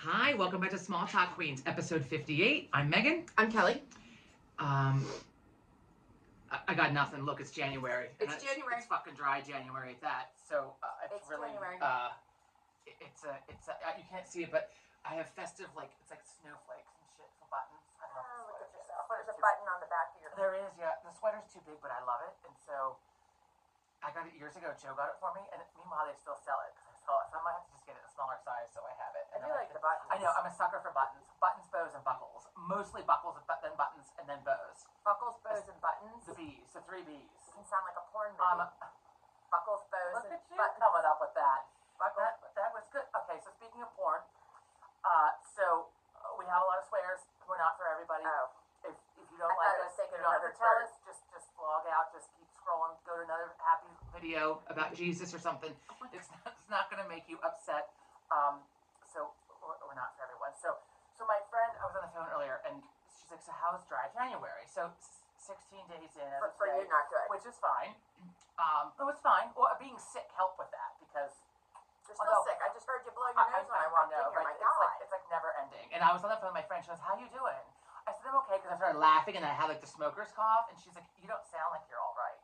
Hi, welcome back to Small Talk Queens, episode 58. I'm Megan. I'm Kelly. I got nothing. Look, it's January. It's January. It's fucking dry January at that. So it's really January. You can't see it, but I have festive it's like snowflakes and shit for buttons. I don't know. Look at yourself. There's a button on the back of your. There is, yeah. The sweater's too big, but I love it, and so I got it years ago. Joe got it for me, and meanwhile they still sell it because I saw it. So I might have to just get it in a smaller size, so I have it. I do like the buttons. I know. I'm a sucker for buttons, bows, and buckles. Mostly buckles, then buttons, and then bows. Buckles, bows, and buttons. The B's, the 3 B's. It can sound like a porn movie. Buckles, bows, Look and at you buttons. coming up with that. Buckles. That was good. Okay, so speaking of porn, we have a lot of swears. We're not for everybody. Oh. If you don't I like thought it was us, taking you don't have another to tell turn. us. Just log out. Just keep scrolling. Go to another happy video about Jesus or something. It's not going to make you upset. So we're not for everyone. So my friend, I was on the phone earlier, and she's like, "So how's dry January?" So 16 days in, For you, not good. which is fine. It was fine. Well, being sick helped with that because You're still sick. I just heard you blow your nose when I walked in here. My God. it's like never ending. And I was on the phone with my friend. She goes, "How you doing?" I said, "I'm okay," because I started laughing and I had like the smoker's cough. And she's like, "You don't sound like you're all right."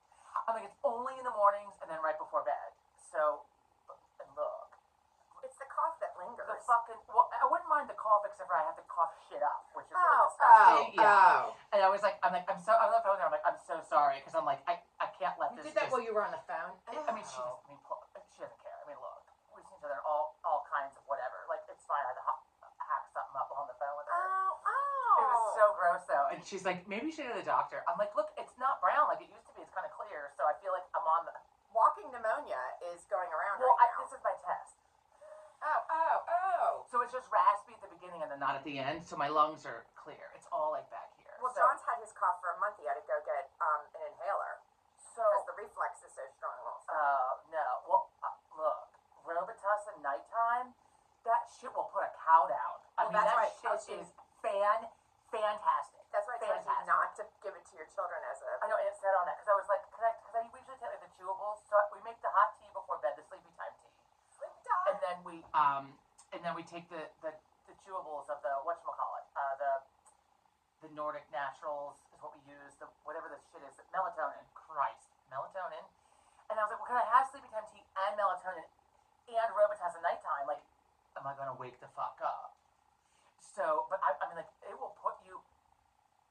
I'm like, "It's only in the mornings and then right before bed." So, and look, It's the cough that lingers. I wouldn't mind the cough except for I have to cough shit up, which is really Oh. disgusting. And I was like, I'm on the phone with her. I'm like, "I'm so sorry," because I'm like, I can't let You this. did that while you were on the phone? I mean, she doesn't care. I mean, look, we've seen each other all kinds of whatever. Like, it's fine. I had to hack something up on the phone with her. It was so gross, though. And she's like, "Maybe you should go to the doctor." I'm like, "Look, it's not brown like it used to be. It's kind of clear." So I feel like I'm on the. Walking pneumonia is going around Well, right now. this is my test. Oh. So it's just raspy at the beginning and then not at the end. So my lungs are clear. It's all like back here. Well, so, John's had his cough for a month. He had to go get an inhaler So. because the reflex is so strong. No. Well, look, Robitussin nighttime. That shit will put a cow down. I mean, that's that why I told shit you- is fantastic. That's why I told you Fantastic. not to give it to your children as a. I know, and it said on that because I was like, because I usually take like the chewables. So we make the hot tea before bed, the sleepy time tea, and then we take the chewables of the whatchamacallit, the Nordic Naturals is what we use. The whatever the shit is, melatonin. Christ, melatonin. And I was like, well, can I have sleepy time tea and melatonin and Robitussin nighttime? Like, am I gonna wake the fuck up? So, but I mean, like, it will put you.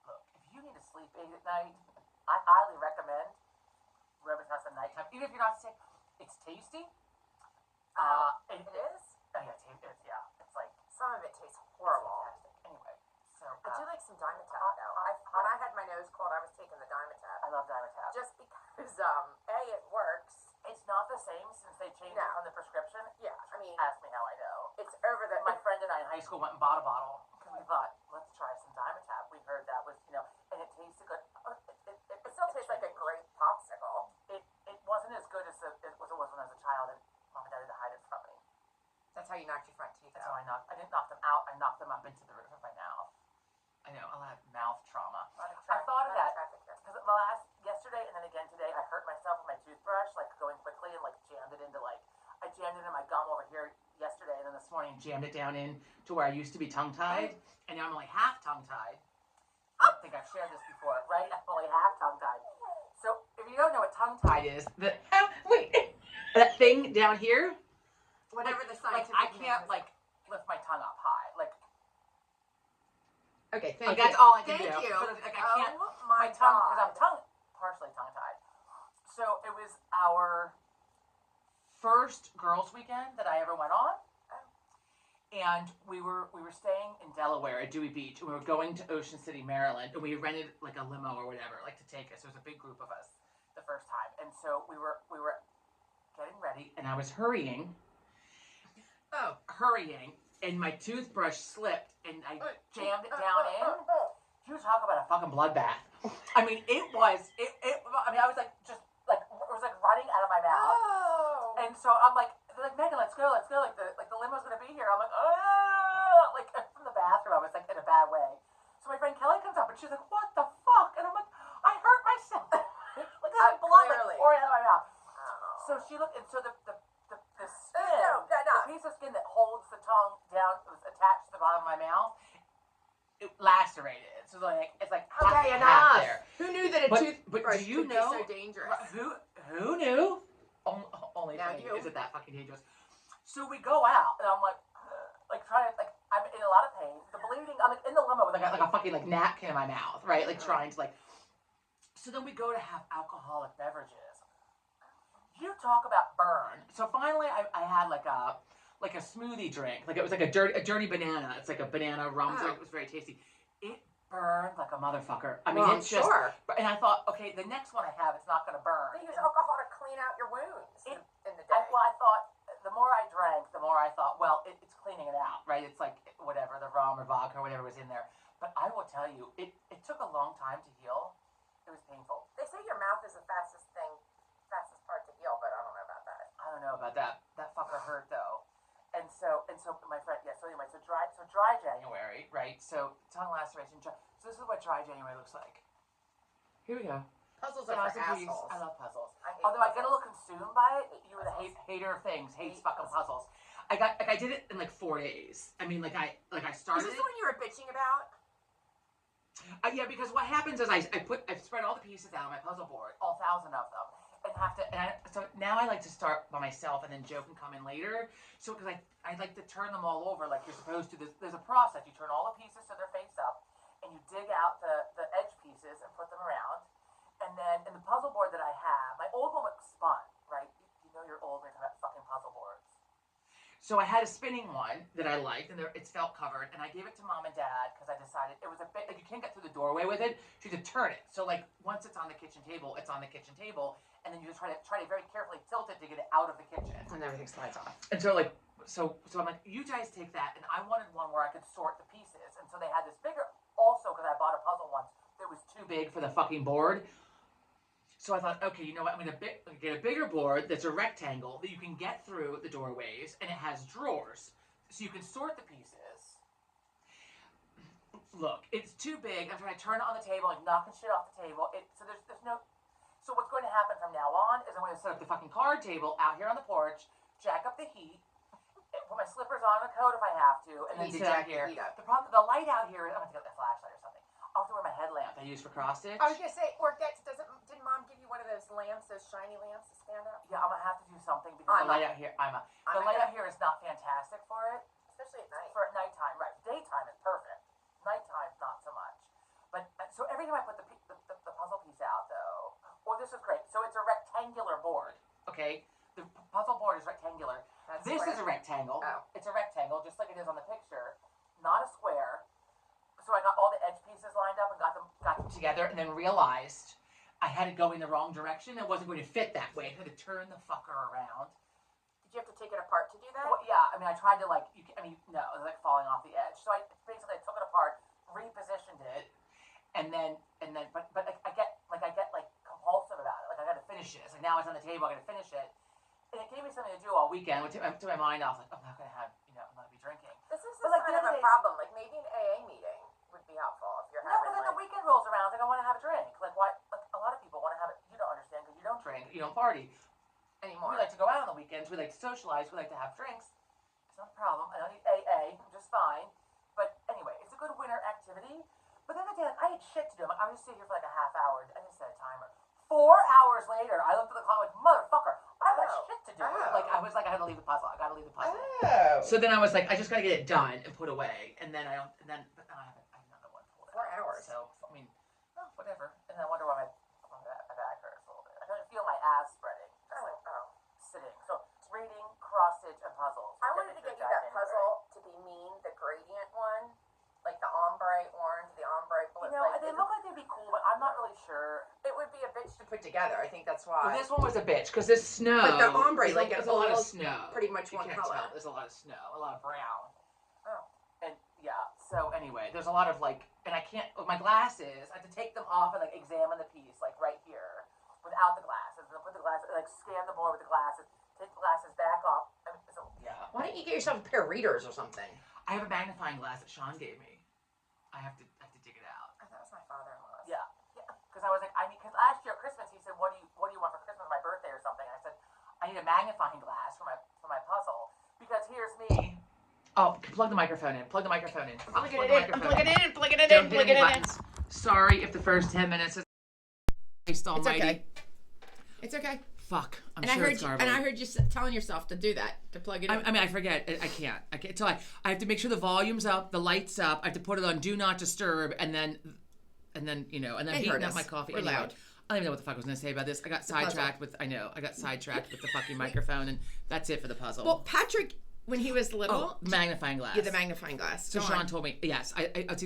Look, if you need to sleep 8 at night, I highly recommend Robitussin nighttime. Even if you're not sick, it's tasty. It is. Oh, yeah, it's like Some of it tastes horrible. fantastic. Anyway, so I do like some Dimetapp though. When I had my nose cold, I was taking the Dimetapp I love Dimetapp. just because it works. It's not the same since they changed it No. from the prescription. Yeah, I mean, Ask me how I know. it's over the. My friend and I in high school went and bought a bottle because we thought, let's try some Dimetapp. We heard that was, and it tasted good. It still tastes like a great popsicle. It wasn't as good as it was when I was a child, and mom and dad had to hide it from me. That's how you knocked your front teeth That's out. how I didn't knock them out. I knocked them up into the roof of my mouth. I know, a lot of mouth trauma. I thought of that because yesterday and then again today, I hurt myself with my toothbrush, like going quickly and like jammed it into I jammed it in my gum over here yesterday, and then this morning jammed it down in to where I used to be tongue tied, and now I'm only half tongue tied. I don't think I've shared this before, right? I'm only half tongue tied. So if you don't know what tongue tied is, that thing down here. Whatever the Like scientific I name can't is. lift my tongue up high. Okay, thank you. That's all I can do. Thank you. But, I can't. Oh My my tongue, because God. partially tongue tied. So it was our first girls' weekend that I ever went on, and we were staying in Delaware at Dewey Beach, and we were going to Ocean City, Maryland, and we rented like a limo or whatever, like to take us. It was a big group of us the first time, and so we were getting ready, and I was hurrying, and my toothbrush slipped, and I jammed it down in. You talk about a fucking bloodbath. I mean, I was like, just like, it was like running out of my mouth. Oh. And so I'm like, they're like, "Megan, let's go. Like the limo's gonna be here." I'm like, "Oh!" Like from the bathroom, I was like in a bad way. So my friend Kelly comes up and she's like, "What the fuck?" And I'm like, "I hurt myself." Like there's blood like pouring out of my mouth. Oh. So she looked, and so the No, piece piece of skin that holds the tongue down was attached to the bottom of my mouth. It lacerated. So like it's like Okay, half enough. there. Who knew that a But toothbrush do you could know be so dangerous? who knew? Only Now thing you. is it that fucking dangerous. So we go out and I'm like trying to like I'm in a lot of pain. The bleeding. I'm like in the limo with like a fucking like napkin in my mouth, right? Like trying to like. So then we go to have alcoholic beverages. You talk about burn. So finally, I had like a smoothie drink. Like it was like a dirty banana. It's like a banana rum drink. It was very tasty. It burned like a motherfucker. I mean, Well, it's just. sure. And I thought, okay, the next one I have, it's not going to burn. They use alcohol to clean out your wounds in the day. I thought the more I drank, the more I thought, well, it's cleaning it out, right? It's like whatever the rum or vodka or whatever was in there. But I will tell you, it took a long time to heal. It was painful. They say your mouth is the fastest part to heal, but I don't know about that. I don't know about that. That fucker hurt though. And so my friend, yeah. So anyway, so dry January, right? So tongue laceration. So this is what dry January looks like. Here we go. Puzzles are for Piece. assholes. I love puzzles. Although I get a little consumed by it. You were the hater of things. Hates fucking puzzles. I did it in like 4 days. I mean, I started. Is this the one you were bitching about? Yeah, because what happens is I spread all the pieces out on my puzzle board, all 1,000 of them, so now I like to start by myself, and then Joe can come in later. So because I like to turn them all over like you're supposed to. There's a process. You turn all the pieces so they're face up, and you dig out the edge pieces and put them around. And then in the puzzle board that I have, my old one was spun, right? You know you're old when you're talking about fucking puzzle boards. So I had a spinning one that I liked, and it's felt covered, and I gave it to Mom and Dad because I decided it was a bit like you can't get through the doorway with it. So you have to turn it. So like once it's on the kitchen table, it's on the kitchen table, and then you just try to very carefully tilt it to get it out of the kitchen. And everything slides off. And so I'm like, you guys take that, and I wanted one where I could sort the pieces, and so they had this bigger. Also, because I bought a puzzle once that was too big for the fucking board. So I thought, okay, you know what? I'm going to get a bigger board that's a rectangle that you can get through the doorways, and it has drawers, so you can sort the pieces. Look, it's too big. I'm trying to turn it on the table, like knocking shit off the table. So there's no. So what's going to happen from now on is I'm going to set up the fucking card table out here on the porch, jack up the heat, put my slippers on and a coat if I have to, and then sit out here. The problem, the light out here. I'm going to get the flashlight or something. I'll have to wear my headlamp I use for cross stitch. I was gonna say, didn't Mom give you one of those lamps, those shiny lamps to stand up? Yeah, I'm gonna have to do something because the light out here. The light out here is not fantastic for it, especially at night. For at nighttime, right? Daytime is perfect. Nighttime, not so much. But so every time I put the puzzle piece out, though, this is great. So it's a rectangular board. Okay, the puzzle board is rectangular. This is a rectangle. Oh. It's a rectangle, just like it is on the picture, not a square. So I got all the edge pieces lined up and got them together, and then realized I had it going the wrong direction. It wasn't going to fit that way. I had to turn the fucker around. Did you have to take it apart to do that? Well, yeah. I mean, I tried to no, it was like falling off the edge. So I basically took it apart, repositioned it, and then, but I get compulsive about it. Like I got to finish it. It's like now it's on the table. I got to finish it, and it gave me something to do all weekend. To my mind, I was like, I'm not gonna have, I'm not gonna be drinking. This is kind of a problem. Like maybe an AA meeting would be helpful if you're having. No, because then the weekend rolls around, like I want to have a drink. Like why? Like a lot of people want to have it. You don't understand because you don't drink. You don't party anymore. We like to go out on the weekends. We like to socialize. We like to have drinks. It's not a problem. I don't need AA. I'm just fine. But anyway, it's a good winter activity. But then again, I had shit to do. I was just sitting here for like a half hour. I didn't set a timer. 4 hours later, I looked at the clock like, motherfucker, I got shit to do. Like I had to leave the puzzle. I got to leave the puzzle. Oh. So then I was like, I just got to get it done and put away. And then I have another one. 4 hours. So I mean, whatever. And then I wonder why my back hurts a little bit. I can feel my ass spreading. Sitting. So reading, cross stitch, and puzzles. I wanted to get you that puzzle to be mean, the gradient one, like the ombre orange, the ombre blue. They look like they'd be cool, but I'm not really sure. It would be a bitch to put together. I think that's why. Well, this one was a bitch because there's snow. But the ombre, there's a lot of snow. Pretty much one color. Tell. There's a lot of snow, a lot of brown. Oh. And yeah. So anyway, there's a lot of and I can't. With my glasses, I have to take them off and examine the piece right here without the glasses. And put the glasses, scan the board with the glasses. Take the glasses back off. Yeah. Why don't you get yourself a pair of readers or something? I have a magnifying glass that Sean gave me. I have to dig it out. I thought it was my father-in-law's. Yeah. Because I was like, because last year at Christmas he said, what do you want for Christmas, my birthday or something? And I said, I need a magnifying glass for my puzzle. Because here's me. Oh, plug the microphone in. Plug the microphone in. I'm plugging it in. I'm plugging it in. Plugging it in. Don't hit Plugging any it in. buttons. Sorry if the first 10 minutes is Christ almighty. It's okay. It's okay. Fuck. I'm And sure I heard it's you, garbage. and I heard you telling yourself to do that, to plug it in. I mean, I forget. I can't. Until I have to make sure the volume's up, the light's up. I have to put it on Do Not Disturb, and then They heating heard up us. my coffee. We're Anyway, loud. I don't even know what the fuck I was gonna say about this. I got sidetracked with. I got sidetracked with the fucking microphone, and that's it for the puzzle. Well, Patrick, when he was little, magnifying glass. yeah, the magnifying glass. So Go Sean on. told me, yes.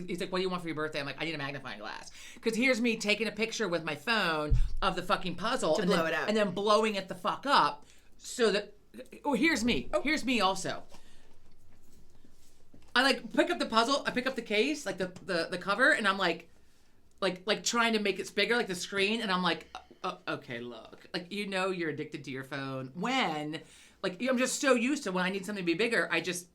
He's like, what do you want for your birthday? I'm like, I need a magnifying glass. Because here's me taking a picture with my phone of the fucking puzzle. To blow it up. And then blowing it the fuck up so that, here's me. Oh. Here's me also. I like pick up the puzzle, I pick up the case, like the cover, and I'm like trying to make it bigger, like the screen, and I'm like, okay, look. Like, you're addicted to your phone when, like, I'm just so used to when I need something to be bigger, I just,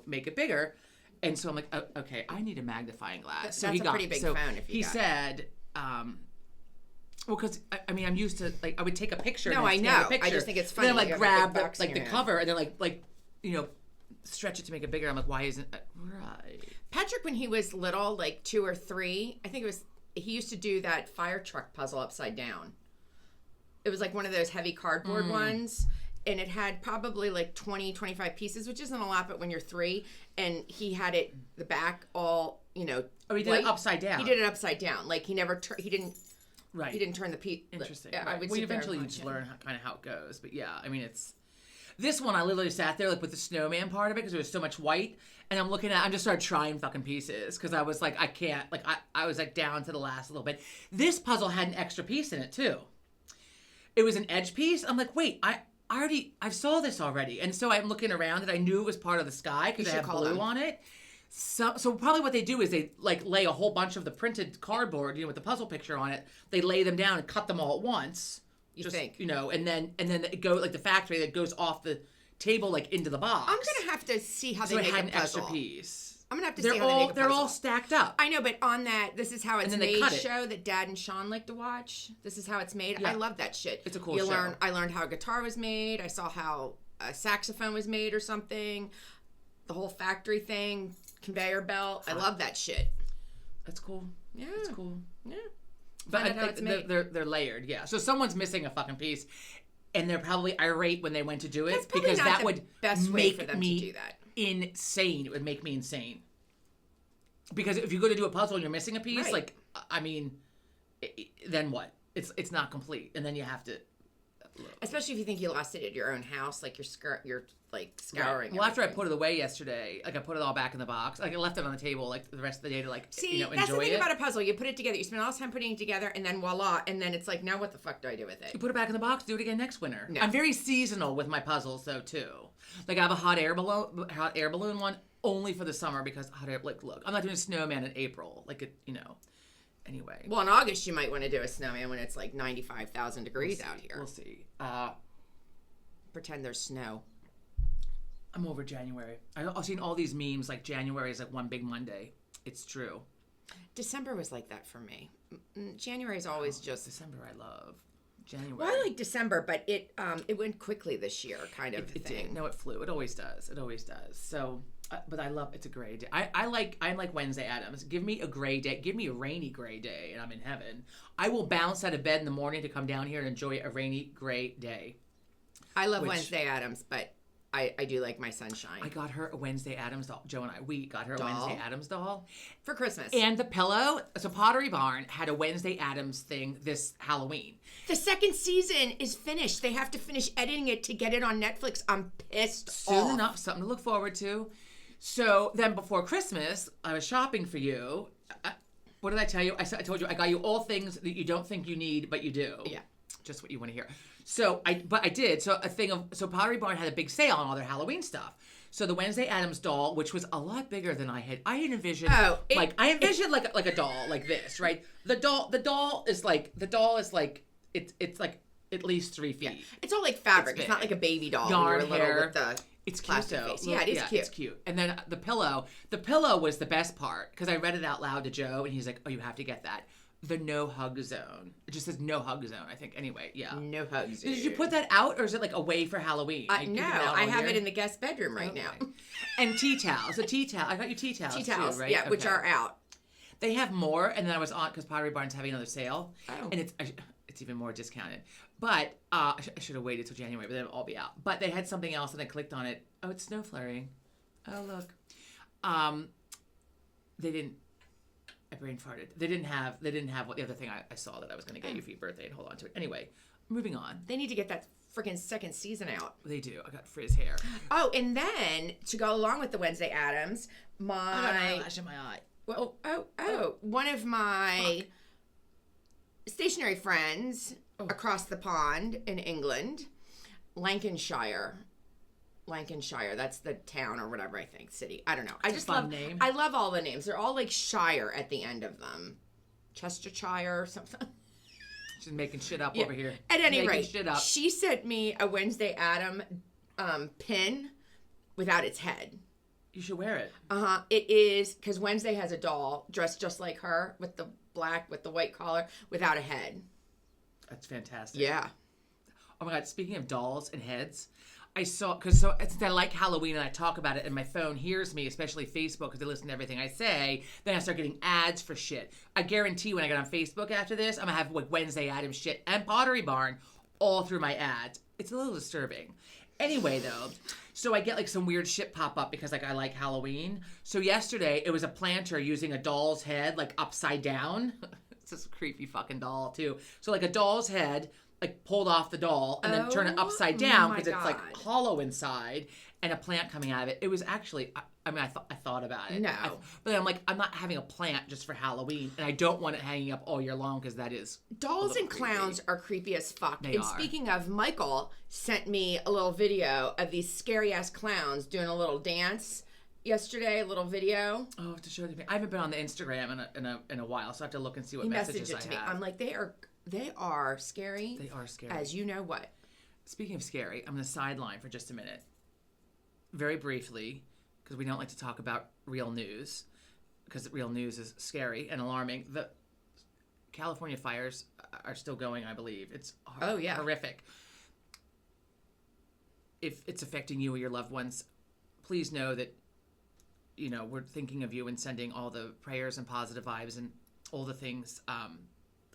make it bigger. And so I'm like, okay, I need a magnifying glass. So That's a pretty big phone if you he got it. said, well, because I'm used to, like, I would take a picture. No, and I scan know. the picture, I just think it's and then funny. like You have a grab big box in the your hand. cover and then like stretch it to make it bigger. I'm like, why isn't right? Patrick, when he was little, like 2 or 3, I think he used to do that fire truck puzzle upside down. It was like one of those heavy cardboard ones, and it had probably like 20, 25 pieces, which isn't a lot, but when you're 3, and he had it, the back all, Oh, he did it upside down. He did it upside down. Like, he didn't turn the piece. Interesting. Yeah, Right. I would Well, sit there and eventually you punch just it. learn kind of how it goes. But yeah, I mean, it's this one. I literally sat there like with the snowman part of it because there was so much white, and I just started trying fucking pieces because I was like, I can't. Like, I was like down to the last little bit. This puzzle had an extra piece in it too. It was an edge piece. I'm like, wait, I saw this already, and so I'm looking around and I knew it was part of the sky because it had call blue them. on it. So probably what they do is they like lay a whole bunch of the printed cardboard, with the puzzle picture on it. They lay them down and cut them all at once. You think? and then it go like the factory that goes off the table like into the box. I'm gonna have to see how so they it make had a an puzzle. extra piece. I'm gonna have to They're see how they make a they're puzzle. all stacked up. I know, but on that, this is how it's then they made cut it. show that Dad and Sean like to watch. This is how it's made. Yeah. I love that shit. It's a cool show. I learned how a guitar was made. I saw how a saxophone was made or something. The whole factory thing, conveyor belt. I love that shit. That's cool. Yeah, That's cool. yeah. But Find out how it's made. they're layered, yeah. So someone's missing a fucking piece, and they're probably irate when they went to do it That's probably because not that the would best way make for them me to do that. insane. It would make me insane. Because if you go to do a puzzle and you're missing a piece, Right. like, I mean, then what? It's not complete, and then you have to. Especially if you think you lost it at your own house, like you're like scouring. Well, after I everything. put it away yesterday, like I put it all back in the box. Like I left it on the table, like the rest of the day to like See, enjoy that's the thing it. about a puzzle. You put it together. You spend all this time putting it together, and then voila, and then it's like, now what the fuck do I do with it? You put it back in the box, do it again next winter. No. I'm very seasonal with my puzzles though too. Like I have a hot air balloon one only for the summer because hot air. Like look, I'm not doing a snowman in April. Like it, Anyway, Well, in August you might want to do a snowman when it's like 95,000 degrees out here. we'll see. Pretend there's snow. I'm over January. I've seen all these memes like January is like one big Monday. It's true. December was like that for me. January is always just. December I love. January. Well, I like December, but it went quickly this year, kind of It thing. did. No, it flew. It always does. It always does. So, but I love. It's a gray day. I like Wednesday Addams. Give me a gray day. Give me a rainy gray day, and I'm in heaven. I will bounce out of bed in the morning to come down here and enjoy a rainy gray day. I love Wednesday Addams, but I do like my sunshine. I got her a Wednesday Addams doll. Joe and we got her a Doll? Wednesday Addams doll. For Christmas. And the pillow. So Pottery Barn had a Wednesday Addams thing this Halloween. The second season is finished. They have to finish editing it to get it on Netflix. I'm pissed Soon off. enough, something to look forward to. So then before Christmas, I was shopping for you. What did I tell you? I told you I got you all things that you don't think you need, but you do. Yeah. Just what you want to hear. So I did. So Pottery Barn had a big sale on all their Halloween stuff. So the Wednesday Addams doll, which was a lot bigger than I had envisioned. Like a doll like this, right? The doll is like it's like at least 3 feet. Yeah. It's all like fabric. It's It's not big. like a baby doll. Yarn when you were little hair. with the It's cute plastic though. face. Yeah, it is cute. It's cute. And then the pillow was the best part because I read it out loud to Joe and he's like, "Oh, you have to get that." the no hug zone. It just says no hug zone, I think. Anyway, yeah. No hugs. Did you put that out, or is it like away for Halloween? Like, No, keeping it out I all have year? it in the guest bedroom right now. And tea towels. The tea towel. I got you tea towels. Tea towels, too, right? yeah, which Okay. are out. They have more, and then I was on because Pottery Barn's having another sale, Oh. and it's even more discounted. But I should have waited till January, but then it'll all be out. But they had something else, and I clicked on it. Oh, it's snow flurrying. Oh, look. They didn't. I brain farted. They didn't have what the other thing I saw that I was going to get you for your birthday and hold on to it. Anyway, moving on. They need to get that freaking second season out. They do. I got frizz hair. Oh, and then to go along with the Wednesday Addams, I got an my eyelash in my eye. one of my stationary friends across the pond in England, Lancashire, that's the town or whatever, I think, city. I don't know. I It's a just fun love name. I love all the names. They're all like shire at the end of them. Chestershire or something. She's making shit up Yeah. over here. At any Making rate, shit up. she sent me a Wednesday Adam pin without its head. You should wear it. It is because Wednesday has a doll dressed just like her with the black with the white collar without a head. That's fantastic. Yeah. Oh my God, speaking of dolls and heads, I saw, since I like Halloween and I talk about it and my phone hears me, especially Facebook, because they listen to everything I say, then I start getting ads for shit. I guarantee when I get on Facebook after this, I'm going to have like Wednesday Addams shit and Pottery Barn all through my ads. It's a little disturbing. Anyway, though, so I get like some weird shit pop up because like I like Halloween. So yesterday, it was a planter using a doll's head like upside down. It's this creepy fucking doll too. So like a doll's head, like pulled off the doll and then turn it upside down my because it's like God. hollow inside and a plant coming out of it. It was actually, I thought about it. No. But I'm like, I'm not having a plant just for Halloween, and I don't want it hanging up all year long because that is Dolls little and clowns are creepy as fuck. They and are. speaking of, Michael sent me a little video of these scary ass clowns doing a little dance yesterday, a little video. Oh, to show it to me. I haven't been on the Instagram in a while, so I have to look and see what He messages messaged it I to me. have. I'm like, they are scary. They are scary. As you know what. Speaking of scary, I'm going to sideline for just a minute. Very briefly, because we don't like to talk about real news, because real news is scary and alarming. The California fires are still going, I believe. It's horrific. If it's affecting you or your loved ones, please know that, you know, we're thinking of you and sending all the prayers and positive vibes and all the things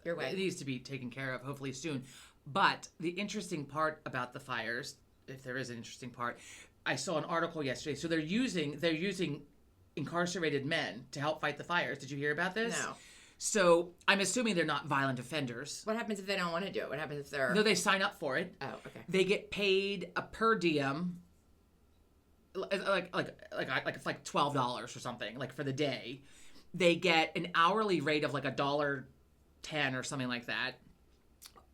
Your way. it needs to be taken care of, hopefully soon. But the interesting part about the fires, if there is an interesting part, I saw an article yesterday. So they're using incarcerated men to help fight the fires. Did you hear about this? No. So I'm assuming they're not violent offenders. What happens if they don't want to do it? What happens if they're... No, they sign up for it. Oh, okay. They get paid a per diem, like it's like $12 or something, like for the day. They get an hourly rate of like $1.10 or something like that.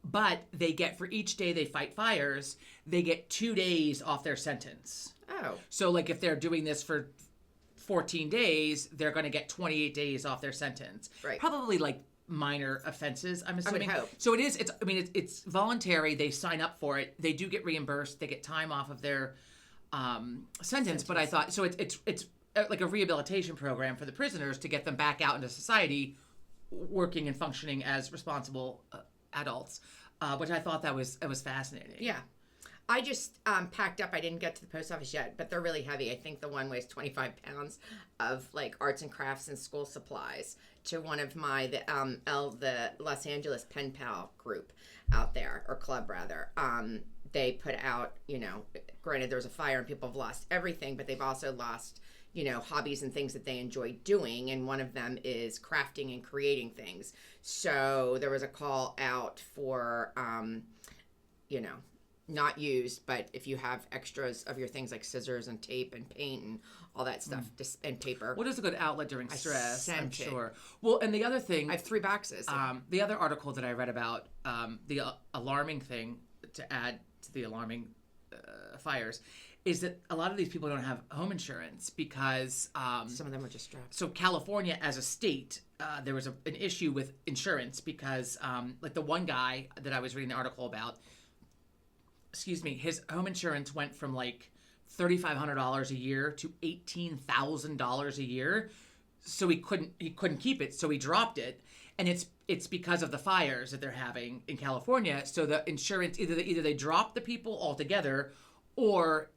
But they get, for each day they fight fires, they get 2 days off their sentence. Oh. So like if they're doing this for 14 days, they're going to get 28 days off their sentence. Right. Probably like minor offenses, I'm assuming. hope. So it's voluntary. They sign up for it. They do get reimbursed. They get time off of their sentence. But I thought, so it's like a rehabilitation program for the prisoners to get them back out into society, working and functioning as responsible adults, which I thought that was fascinating. Yeah. I just packed up. I didn't get to the post office yet, but they're really heavy. I think the one weighs 25 pounds of like arts and crafts and school supplies to one of the Los Angeles Pen Pal group out there, or club rather. They put out, you know, granted there's a fire and people have lost everything, but they've also lost, you know, hobbies and things that they enjoy doing. And one of them is crafting and creating things. So there was a call out for, you know, not used, but if you have extras of your things like scissors and tape and paint and all that stuff, and paper. What is a good outlet during stress? sent I'm it. sure. Well, and the other thing, I have 3 boxes. the other article that I read about, the alarming thing to add to the alarming fires, is that a lot of these people don't have home insurance because Some of them are just strapped. so California as a state, there was an issue with insurance because like the one guy that I was reading the article about, his home insurance went from like $3,500 a year to $18,000 a year so he couldn't keep it, so he dropped it, and it's because of the fires that they're having in California. So the insurance either they dropped the people altogether, or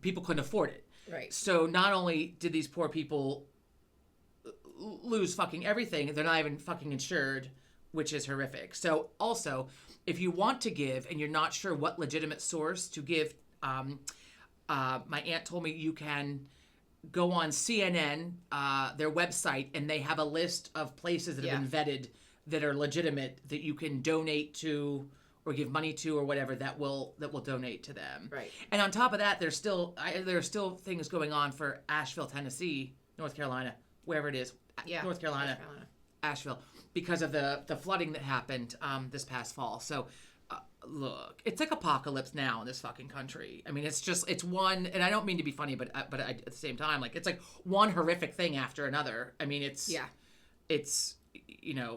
people couldn't afford it. Right. So not only did these poor people lose fucking everything, they're not even fucking insured, which is horrific. So also, if you want to give and you're not sure what legitimate source to give, my aunt told me you can go on CNN, their website, and they have a list of places that have been vetted that are legitimate that you can donate to or give money to or whatever that will donate to them. Right. And on top of that, there are still things going on for Asheville, Tennessee, North Carolina, wherever it is. Yeah. North Carolina. Asheville, because of the flooding that happened this past fall. So look, it's like apocalypse now in this fucking country. I mean, it's one, and I don't mean to be funny, but at the same time, like, it's like one horrific thing after another. I mean, it's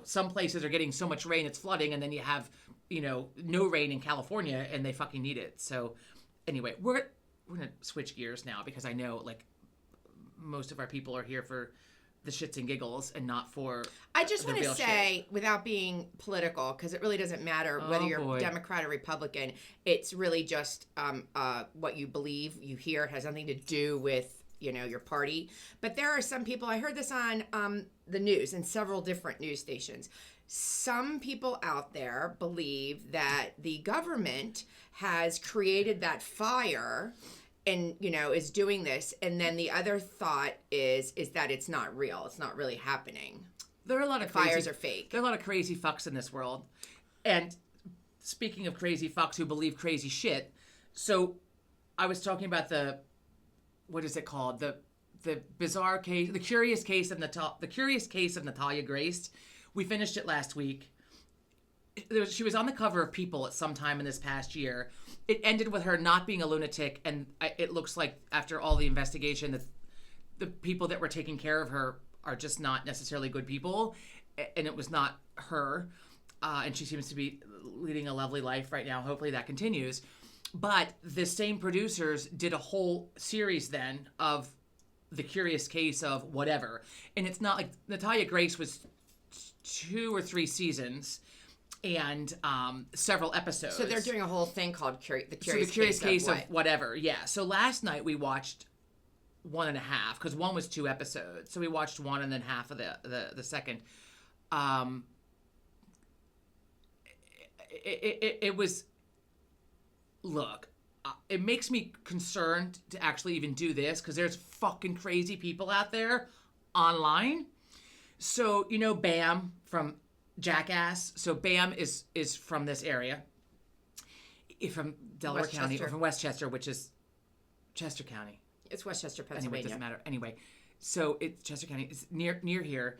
some places are getting so much rain it's flooding, and then you have no rain in California and they fucking need it. So anyway, we're gonna switch gears now, because I know, like, most of our people are here for the shits and giggles and not for I just want to real say, without being political, because it really doesn't matter whether you're Democrat or Republican, it's really just what you believe, you hear. It has nothing to do with your party. But there are some people, I heard this on the news in several different news stations. Some people out there believe that the government has created that fire and is doing this, and then the other thought is that it's not real, it's not really happening. There are a lot of fires are fake. There are a lot of crazy fucks in this world. And speaking of crazy fucks who believe crazy shit, so I was talking about what is it called, the bizarre case, the curious case of Natalia Grace. We finished it last week. She was on the cover of People at some time in this past year. It ended with her not being a lunatic, and it looks like after all the investigation that the people that were taking care of her are just not necessarily good people, and it was not her. And she seems to be leading a lovely life right now. Hopefully that continues. But the same producers did a whole series then of the curious case of whatever. And it's not like Natalia Grace was 2 or 3 seasons and several episodes. So they're doing a whole thing called the curious case of whatever. Yeah. So last night we watched 1.5, because one was 2 episodes. So we watched 1 and then half of the second. It was, look, it makes me concerned to actually even do this, because there's fucking crazy people out there online. So Bam from Jackass. So Bam is from this area, from Delaware County, or from Westchester, which is Chester County. It's Westchester, Pennsylvania. Anyway, it doesn't matter. Anyway, so it's Chester County. It's near here.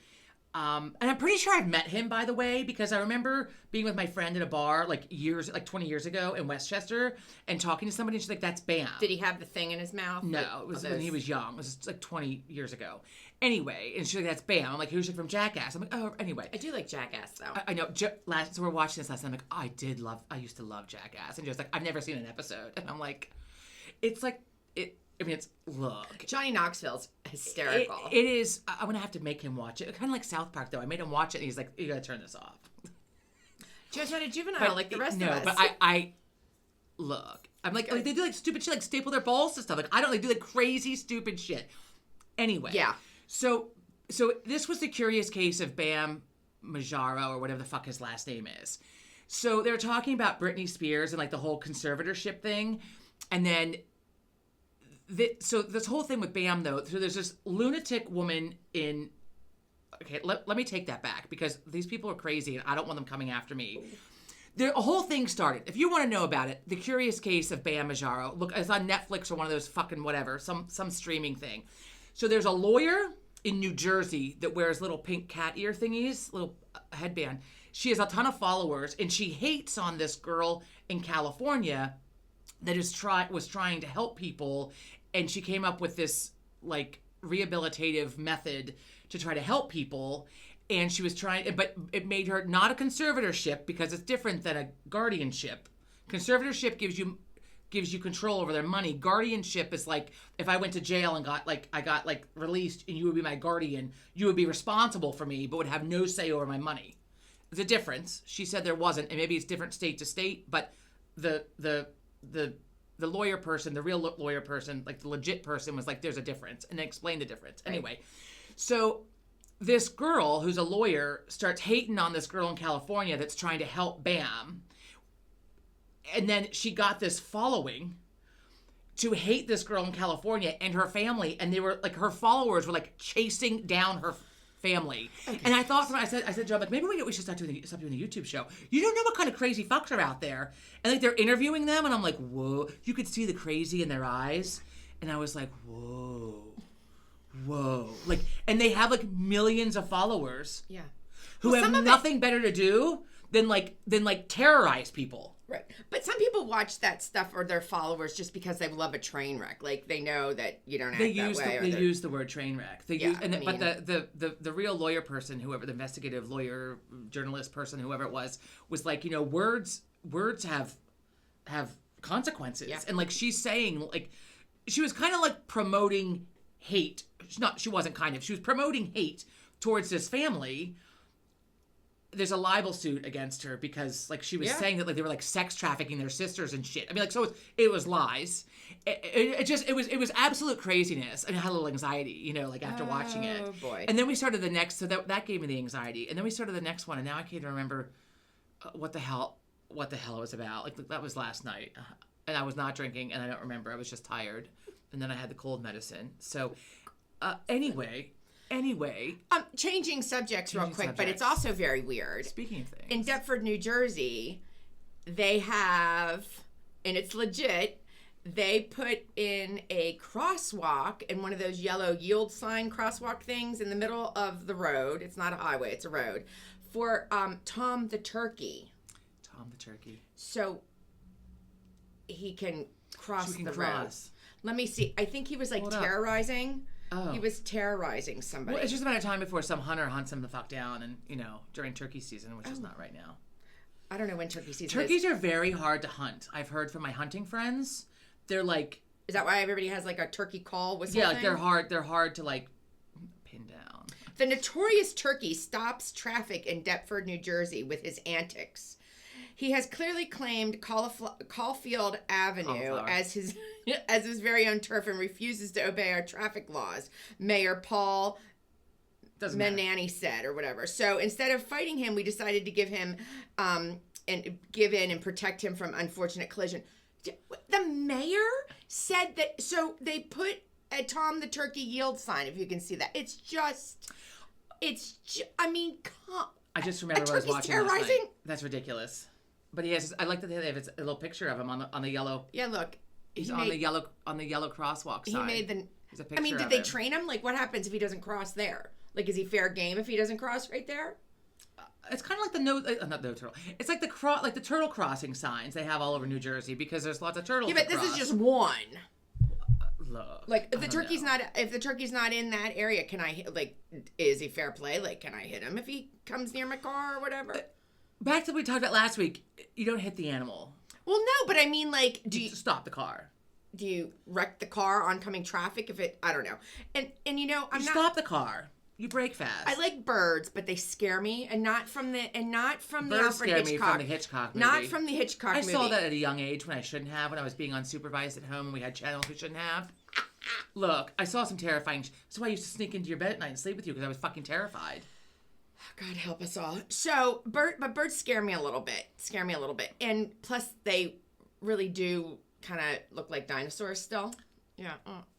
And I'm pretty sure I've met him, by the way, because I remember being with my friend at a bar like 20 years ago in Westchester and talking to somebody, and she's like, "That's Bam." Did he have the thing in his mouth? No, it was when he was young. It was like 20 years ago. Anyway, and she's like, "That's Bam." I'm like, "Who's she from Jackass?" I'm like, "Oh, anyway." I do like Jackass, though. I know. So we're watching this last night. I'm like, I used to love Jackass. And just like, I've never seen an episode. And I'm like, it's like, look. Johnny Knoxville's hysterical. It is. I'm going to have to make him watch it. Kind of like South Park, though. I made him watch it, and he's like, "You got to turn this off." Joe's not a juvenile like the rest of us. No, but I look. I'm like, they do like stupid shit, like staple their balls to stuff. Like, I don't like do like crazy, stupid shit. Anyway. Yeah. So this was the curious case of Bam Margera, or whatever the fuck his last name is. So they were talking about Britney Spears and like the whole conservatorship thing. And then so this whole thing with Bam, though, so there's this lunatic woman in... Okay, let me take that back, because these people are crazy and I don't want them coming after me. A whole thing started. If you want to know about it, the curious case of Bam Margera, look, it's on Netflix or one of those fucking whatever, some streaming thing. So there's a lawyer in New Jersey that wears little pink cat ear thingies, little headband. She has a ton of followers, and she hates on this girl in California that was trying to help people, and she came up with this like rehabilitative method to try to help people, and she was trying, but it made her not a conservatorship, because it's different than a guardianship. Conservatorship gives you gives you control over their money. Guardianship is like if I went to jail and got released and you would be my guardian, you would be responsible for me but would have no say over my money. There's a difference. She said there wasn't, and maybe it's different state to state, but the lawyer person, the real lawyer person, like the legit person was like, there's a difference, and they explained the difference. Right. Anyway, so this girl who's a lawyer starts hating on this girl in California that's trying to help Bam. And then she got this following to hate this girl in California and her family. And they were like, her followers were like chasing down her family. Okay. And I thought, I said to Joe, like, maybe we should stop doing the YouTube show. You don't know what kind of crazy fucks are out there. And like, they're interviewing them. And I'm like, whoa, you could see the crazy in their eyes. And I was like, whoa. Like, and they have like millions of followers. Yeah. Who have nothing better to do than terrorize people. Right. But some people watch that stuff or their followers just because they love a train wreck. Like they know that you don't act that way. They use the word train wreck. But the real lawyer person, whoever, the investigative lawyer, journalist person, whoever it was like, you know, words have consequences. Yeah. And like she's saying, like, she was kind of like promoting hate. She wasn't kind of. She was promoting hate towards this family. There's a libel suit against her because, like, she was saying that, like, they were like sex trafficking their sisters and shit. I mean, like, so it was lies. It was absolute craziness. And I had a little anxiety, you know, like after watching it. Oh boy! And then we started the next, so that gave me the anxiety. And then we started the next one, and now I can't even remember what the hell it was about. Like that was last night, and I was not drinking, and I don't remember. I was just tired, and then I had the cold medicine. So, anyway. Changing subjects real quick, but it's also very weird. Speaking of things. In Deptford, New Jersey, they have, and it's legit, they put in a crosswalk in one of those yellow yield sign crosswalk things in the middle of the road. It's not a highway, it's a road. For Tom the Turkey. Tom the Turkey. So he can cross the road. Let me see. I think he was like terrorizing. Oh. He was terrorizing somebody. Well, it's just a matter of time before some hunter hunts him the fuck down, and, you know, during turkey season, which is not right now. I don't know when turkey season Turkeys are very hard to hunt. I've heard from my hunting friends. They're like... Is that why everybody has like a turkey call whistle thing? They're hard to like pin down. The notorious turkey stops traffic in Deptford, New Jersey with his antics. He has clearly claimed Caulfield Avenue as his very own turf and refuses to obey our traffic laws, Mayor Paul Manani said, or whatever. So instead of fighting him, we decided to give him and give in and protect him from unfortunate collision. The mayor said that. So they put a Tom the Turkey yield sign, if you can see that. I mean, I just remember what I was watching last night. That's ridiculous. But he has. I like that they have a little picture of him on the yellow. Yeah, look. He's on the yellow crosswalk sign. He made the. There's a picture. I mean, did they train him? Like, what happens if he doesn't cross there? Like, is he fair game if he doesn't cross right there? It's kind of like not the turtle. It's like the turtle crossing signs they have all over New Jersey because there's lots of turtles. Yeah, but this is just one. Look, like if the turkey's not in that area, can I is he fair play? Like, can I hit him if he comes near my car or whatever? Back to what we talked about last week. You don't hit the animal. Well, no, but I mean, like, do you stop the car? Do you wreck the car oncoming traffic if it? I don't know. And you know, stop the car. You brake fast. I like birds, but they scare me, and not from the birds scare me from the Hitchcock movie. Not from the Hitchcock movie. I saw that at a young age when I shouldn't have, when I was being unsupervised at home and we had channels we shouldn't have. Look, I saw some terrifying. That's why I used to sneak into your bed at night and sleep with you because I was fucking terrified. God help us all. So, birds scare me a little bit, and plus they really do kind of look like dinosaurs still. Yeah,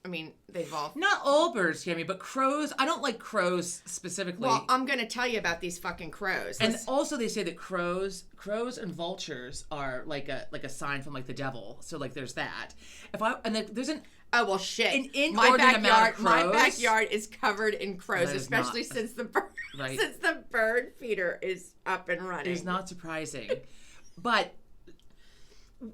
I mean, they evolved. Not all birds scare me, but crows. I don't like crows specifically. Well, I'm going to tell you about these fucking crows. And also, they say that crows and vultures are like a sign from like the devil. So like, there's that. There's an oh well, shit. An inordinate amount of crows. My backyard is covered in crows, especially since the bird feeder is up and running. It's not surprising, but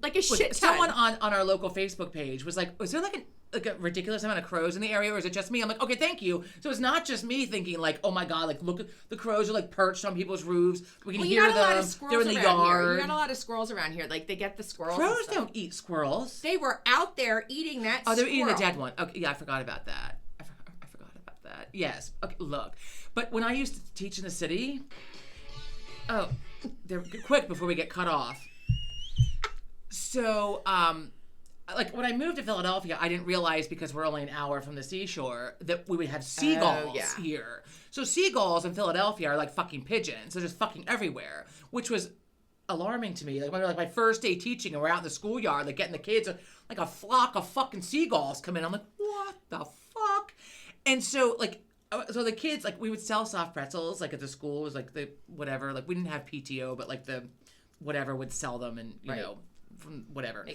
like a shit ton. Someone on our local Facebook page was like, "Was there like a ridiculous amount of crows in the area, or is it just me?" I'm like, "Okay, thank you." So it's not just me thinking like, "Oh my god, like look at the crows are like perched on people's roofs. We can hear them. They're in the yard." You got a lot of squirrels around here. Like they get the squirrels. Crows don't eat squirrels. They were out there eating that. Oh, they're squirrel. eating the dead one. Okay, yeah, I forgot about that. I forgot about that. Yes. Okay, look. But when I used to teach in the city, oh, they're quick before we get cut off. So, like when I moved to Philadelphia, I didn't realize because we're only an hour from the seashore that we would have seagulls here. So seagulls in Philadelphia are like fucking pigeons. They're just fucking everywhere, which was alarming to me. Like my first day teaching, and we're out in the schoolyard, like getting the kids, like a flock of fucking seagulls come in. I'm like, what the fuck? And so so the kids, like we would sell soft pretzels, like at the school. It was like the whatever, like we didn't have PTO, but like the whatever would sell them, and you know, from whatever,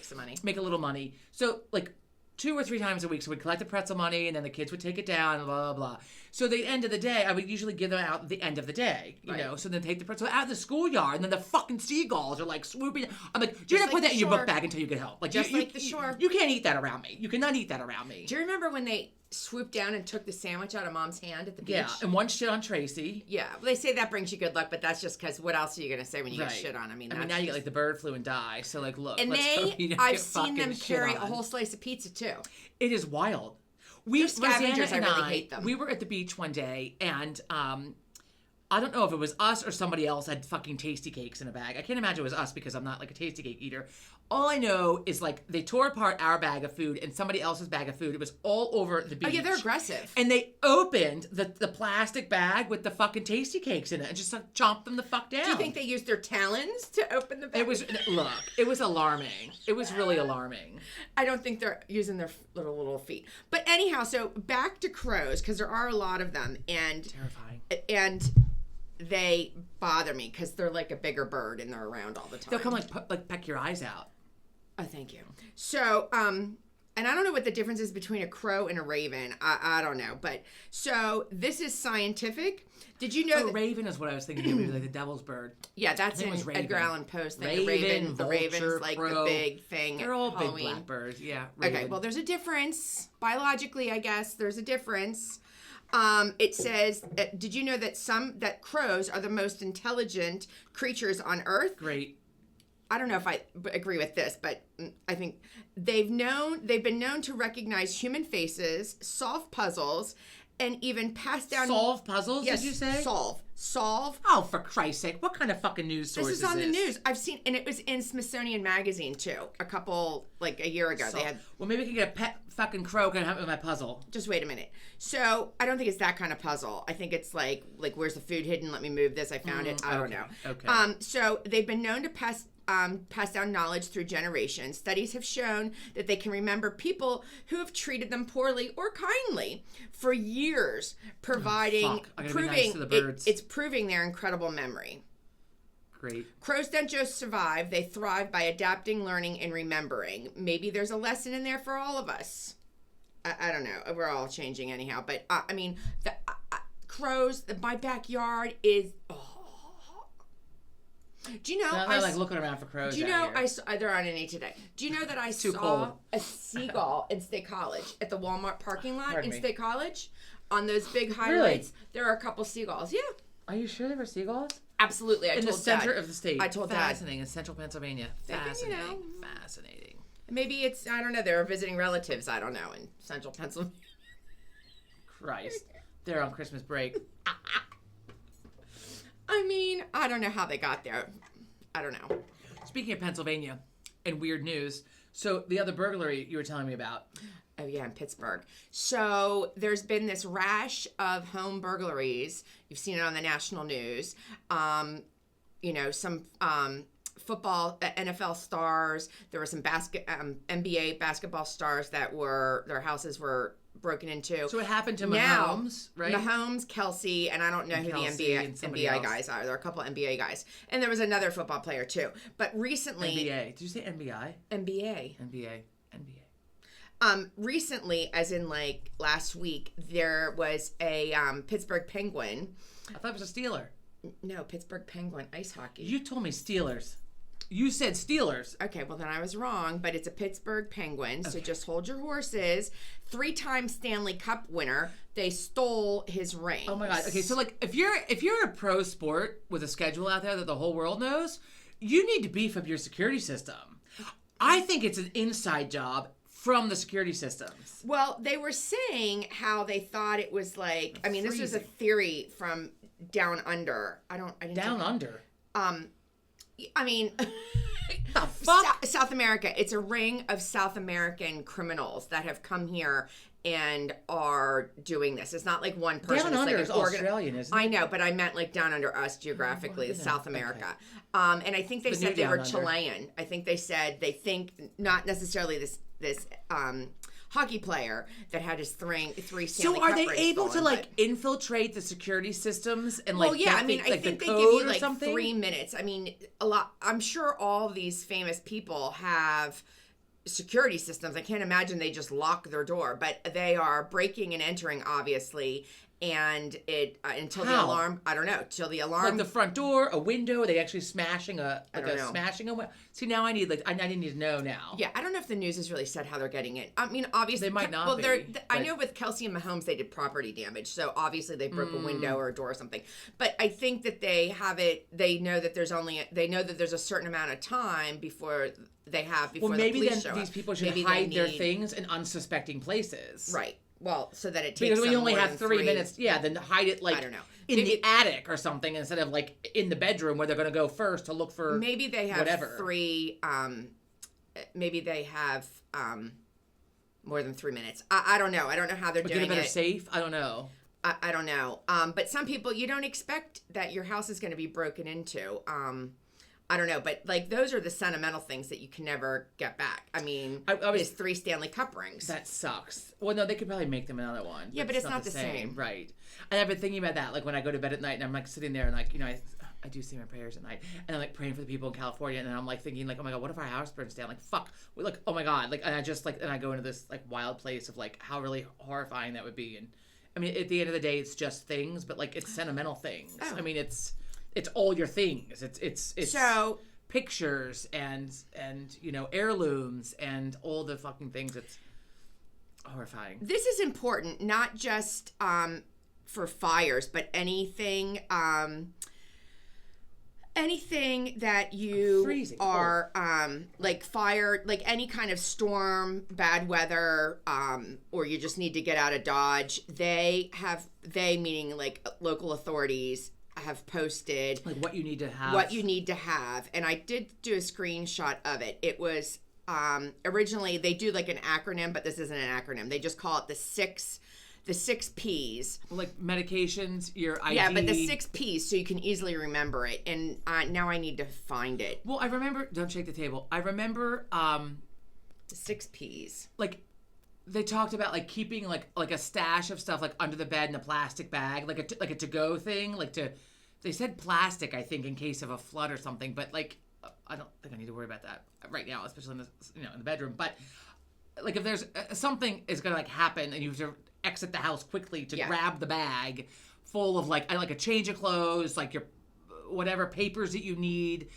make a little money. So like 2 or 3 times a week, so we'd collect the pretzel money, and then the kids would take it down, and blah, blah, blah. So the end of the day, I would usually give them out at the end of the day, you know? So then take the pretzel out in the schoolyard, and then the fucking seagulls are like swooping. I'm like, you're going to put that in your book bag until you get home. Like, just like the shore. You can't eat that around me. You cannot eat that around me. Do you remember when they swooped down and took the sandwich out of Mom's hand at the beach? Yeah, and one shit on Tracy. Yeah, well, they say that brings you good luck, but that's just because what else are you going to say when you get shit on? I mean, now you get like the bird flu and die. So like, look, and I've seen them carry a whole slice of pizza too. It is wild. They're scavengers. I really hate them. We were at the beach one day, and I don't know if it was us or somebody else had fucking tasty cakes in a bag. I can't imagine it was us because I'm not like a tasty cake eater. All I know is like they tore apart our bag of food and somebody else's bag of food. It was all over the beach. Oh yeah, they're aggressive. And they opened the plastic bag with the fucking tasty cakes in it and just like, chomped them the fuck down. Do you think they used their talons to open the bag? It was alarming. It was really alarming. I don't think they're using their little feet. But anyhow, so back to crows, because there are a lot of them, and terrifying. And they bother me because they're like a bigger bird and they're around all the time. They'll come like peck your eyes out. Oh, thank you. So, and I don't know what the difference is between a crow and a raven. I don't know. But so this is scientific. Did you know? Raven is what I was thinking. Maybe like the devil's bird. Yeah, that's in Edgar Allan Poe's thing. The raven's like crow. The big thing. They're all Halloween. big black birds. Yeah. Raven. Okay. Well, there's a difference biologically. I guess there's a difference. It says, did you know that crows are the most intelligent creatures on Earth? Great. I don't know if I agree with this, but I think they've been known to recognize human faces, solve puzzles, and even pass down. Solve puzzles? Yes, did you say? Solve. Oh, for Christ's sake! What kind of fucking news source is this? This is on the news. I've seen, and it was in Smithsonian Magazine too. A year ago, they had. Well, maybe we can get a pet fucking crow can help me with my puzzle. Just wait a minute. So I don't think it's that kind of puzzle. I think it's like where's the food hidden? Let me move this. I found it. I don't know. Okay. So they've been known to pass down knowledge through generations. Studies have shown that they can remember people who have treated them poorly or kindly for years, proving it's proving their incredible memory. Great. Crows don't just survive; they thrive by adapting, learning, and remembering. Maybe there's a lesson in there for all of us. I don't know. We're all changing anyhow, but I mean, the crows. My backyard is. Do you know? I'm like looking around for crows. Do you know? There aren't any today. Do you know that I saw a seagull in State College at the Walmart parking lot in State College? On those big highlights, there are a couple seagulls. Yeah. Are you sure there were seagulls? Absolutely. In the center of the state. I told Dad. Fascinating. In central Pennsylvania. Fascinating. Fascinating. Maybe it's, I don't know, they were visiting relatives, I don't know, in central Pennsylvania. Christ. They're on Christmas break. I mean, I don't know how they got there. I don't know. Speaking of Pennsylvania and weird news, so the other burglary you were telling me about. Oh, yeah, in Pittsburgh. So there's been this rash of home burglaries. You've seen it on the national news. Some football, NFL stars. There were some NBA basketball stars that their houses were broken into. So it happened to Mahomes, right? Mahomes, Kelsey, and I don't know who the NBA guys are. There are a couple of NBA guys. And there was another football player too. But recently... NBA. Did you say NBA? NBA. Recently, as in like last week, there was a Pittsburgh Penguin. I thought it was a Steeler. No, Pittsburgh Penguin ice hockey. You told me Steelers. You said Steelers. Okay, well then I was wrong, but it's a Pittsburgh Penguins. So just hold your horses. 3-time Stanley Cup winner. They stole his ring. Oh my God. Okay, so like if you're in a pro sport with a schedule out there that the whole world knows, you need to beef up your security system. I think it's an inside job from the security systems. Well, they were saying how they thought it was like. I mean, this was a theory from Down Under. I didn't Down Under. I mean, the fuck? South America. It's a ring of South American criminals that have come here and are doing this. It's not like one person. Down Under like is Australian, isn't it? I know, but I meant like down under us geographically, South America. Okay. And I think they The said new they were Down Under. Chilean. I think they said they think not necessarily this hockey player that had his three Stanley So Cup are they rings able to stolen, like infiltrate the security systems and well, like yeah, get I mean, the, I like think the they code give you or like something? 3 minutes. I mean, a lot. I'm sure all these famous people have security systems. I can't imagine they just lock their door, but they are breaking and entering, obviously. And it until the How? alarm. I don't know. Till the alarm. Like the front door, a window. Are they actually smashing a I don't know. smashing a window? See, now I need I need to know now. Yeah, I don't know if the news has really said how they're getting in. I mean, obviously, They might not Well, be, I but- know with Kelsey and Mahomes, they did property damage, so obviously they broke a window or a door or something. But I think that they have it. They know that there's a certain amount of time before they have before Well, the maybe police then show these up. people should Maybe hide they their need- things in unsuspecting places. right. Well, so that it takes Because we them only more have than 3 minutes. Yeah, then hide it like I don't know. in the attic or something instead of like in the bedroom where they're going to go first to look for. Maybe they have whatever. 3. Maybe they have more than 3 minutes. I don't know. I don't know how they're Get doing a better it. safe. I don't know. I don't know. But some people, you don't expect that your house is going to be broken into. I don't know. But, like, those are the sentimental things that you can never get back. I mean, I was- it's 3 Stanley Cup rings. That sucks. Well, no, they could probably make them another one. Yeah, but it's not the same. Right. And I've been thinking about that, like when I go to bed at night and I'm like sitting there and like, I do say my prayers at night and I'm like praying for the people in California and then I'm like thinking like, oh my God, what if our house burns down? Like, fuck. Like, oh my God. Like, and I just like, and I go into this like wild place of like how really horrifying that would be. And I mean, at the end of the day, it's just things, but like it's sentimental things. Oh. I mean, it's all your things. It's so pictures and heirlooms and all the fucking things. It's horrifying. this is important, not just for fires, but anything that you Freezing are like fire, like any kind of storm, bad weather, or you just need to get out of Dodge. They meaning like local authorities have posted Like what you need to have. what you need to have, and I did do a screenshot of it. It was originally they do like an acronym, but this isn't an acronym. They just call it the six P's. Like medications, your ID. Yeah, but the 6 P's, so you can easily remember it. And now I need to find it. Well, I remember. Don't shake the table. I remember. The 6 P's. Like they talked about like keeping like a stash of stuff like under the bed in a plastic bag, like a to go thing, like to. They said plastic, I think, in case of a flood or something. But like, I don't think I need to worry about that right now, especially in the in the bedroom. But like if there's something is gonna like happen and you have to exit the house quickly to grab the bag full of like a change of clothes, like your whatever papers that you need.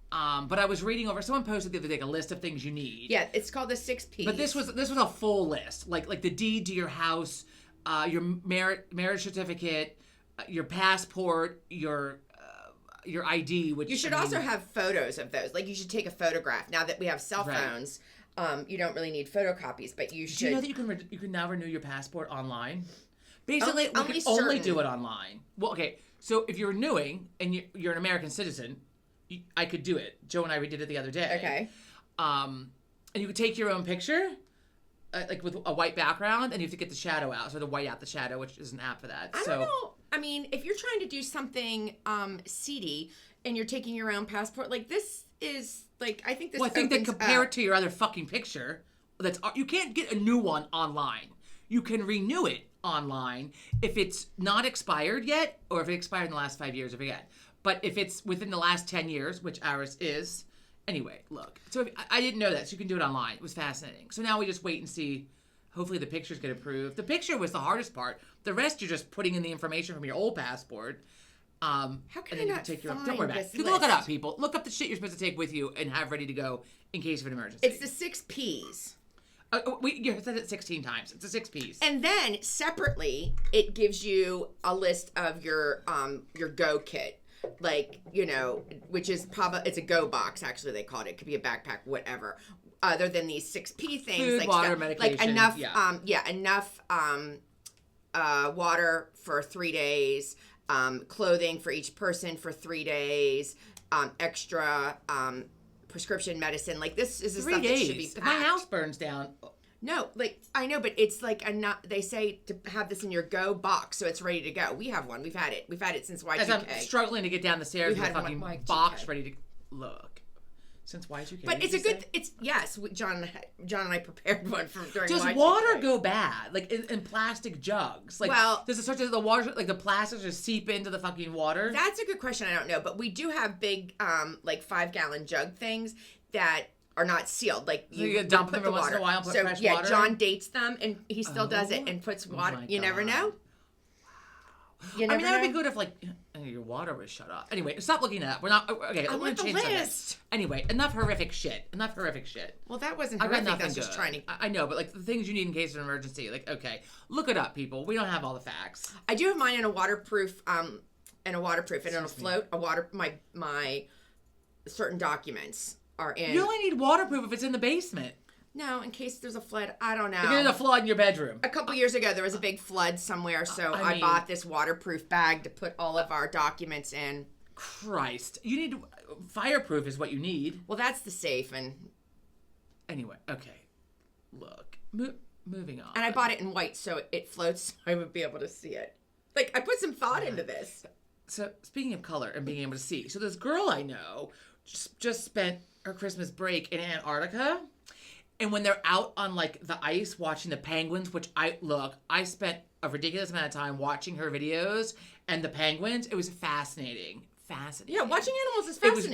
But I was reading over. Someone posted the other day a list of things you need. Yeah, it's called the 6 P's. But this was a full list, like the deed to your house, your marriage certificate, your passport, your ID. Which you should also have photos of those. Like you should take a photograph. Now that we have cell Right. phones, you don't really need photocopies, but you should. Do you know that you can now renew your passport online? Basically, we Only can only certain- do it online. Well, okay. So if you're renewing and you're an American citizen, I could do it. Joe and I redid it the other day. Okay. And you could take your own picture, like with a white background, and you have to get the shadow out, so to white out the shadow, which is an app for that. I don't know. I mean, if you're trying to do something seedy and you're taking your own passport, like this is like I think this. Well, I think they opens compare up- it to your other fucking picture. You can't get a new one online. You can renew it online if it's not expired yet, or if it expired in the last 5 years, or again. But if it's within the last 10 years, which ours is, anyway, look. So I didn't know that, so you can do it online. It was fascinating. So now we just wait and see. Hopefully the pictures get approved. The picture was the hardest part. The rest you're just putting in the information from your old passport. How can and I then you not take your find don't worry about this it. You can look it up, list? people. Look up the shit you're supposed to take with you and have ready to go in case of an emergency. It's the 6 Ps. You said it 16 times. It's a 6 Ps. And then separately, it gives you a list of your go kit, like, you know, which is probably, it's a go box actually they called it. It could be a backpack, whatever. Other than these 6P things, Food, like water, stuff, medication, like enough, yeah. Enough water for 3 days, clothing for each person for 3 days, extra prescription medicine. Like this is the 3 stuff days. that should be If packed. my house burns down. No, like I know, but it's like they say to have this in your go box so it's ready to go. We have one. We've had it. We've had it since Y2K. As I'm struggling to get down the stairs We've with a had fucking Y2K. box ready to look. Since Y2K. But did it's you a good. say? It's yes. John and I prepared one from during. Does Y2K. water go bad? Like in plastic jugs? Like, Well- does it start to the water, like the plastics just seep into the fucking water? That's a good question. I don't know, but we do have big, like 5-gallon jug things that are not sealed. Like you dump put them the every once in water. a while, put so fresh yeah, water John in? dates them, and he still does it Oh. and puts Oh water. my You never God. know. You I never mean, that would be know. good if like your water was shut off. Anyway, stop looking at that. We're not okay. I we're want gonna the change subject. list. Anyway, enough horrific shit. Enough horrific shit. Well, that wasn't I got horrific. nothing That's good. just trying to. I know, but like the things you need in case of an emergency. Like, okay, look it up, people. We don't have all the facts. I do have mine in a waterproof, and it'll float. My certain documents are in. You only need waterproof if it's in the basement. No, in case there's a flood. I don't know. If there's a flood in your bedroom. A couple years ago, there was a big flood somewhere, so I I mean- bought this waterproof bag to put all of our documents in. Christ, you need fireproof is what you need. Well, that's the safe, and Anyway, okay. Look, moving on. I bought it in white, so it floats, so I would be able to see it. Like, I put some thought into this. So speaking of color and being able to see, so this girl I know just spent her Christmas break in Antarctica, and when they're out on like the ice watching the penguins, which I spent a ridiculous amount of time watching her videos and the penguins. It was fascinating. Yeah, watching animals is fascinating.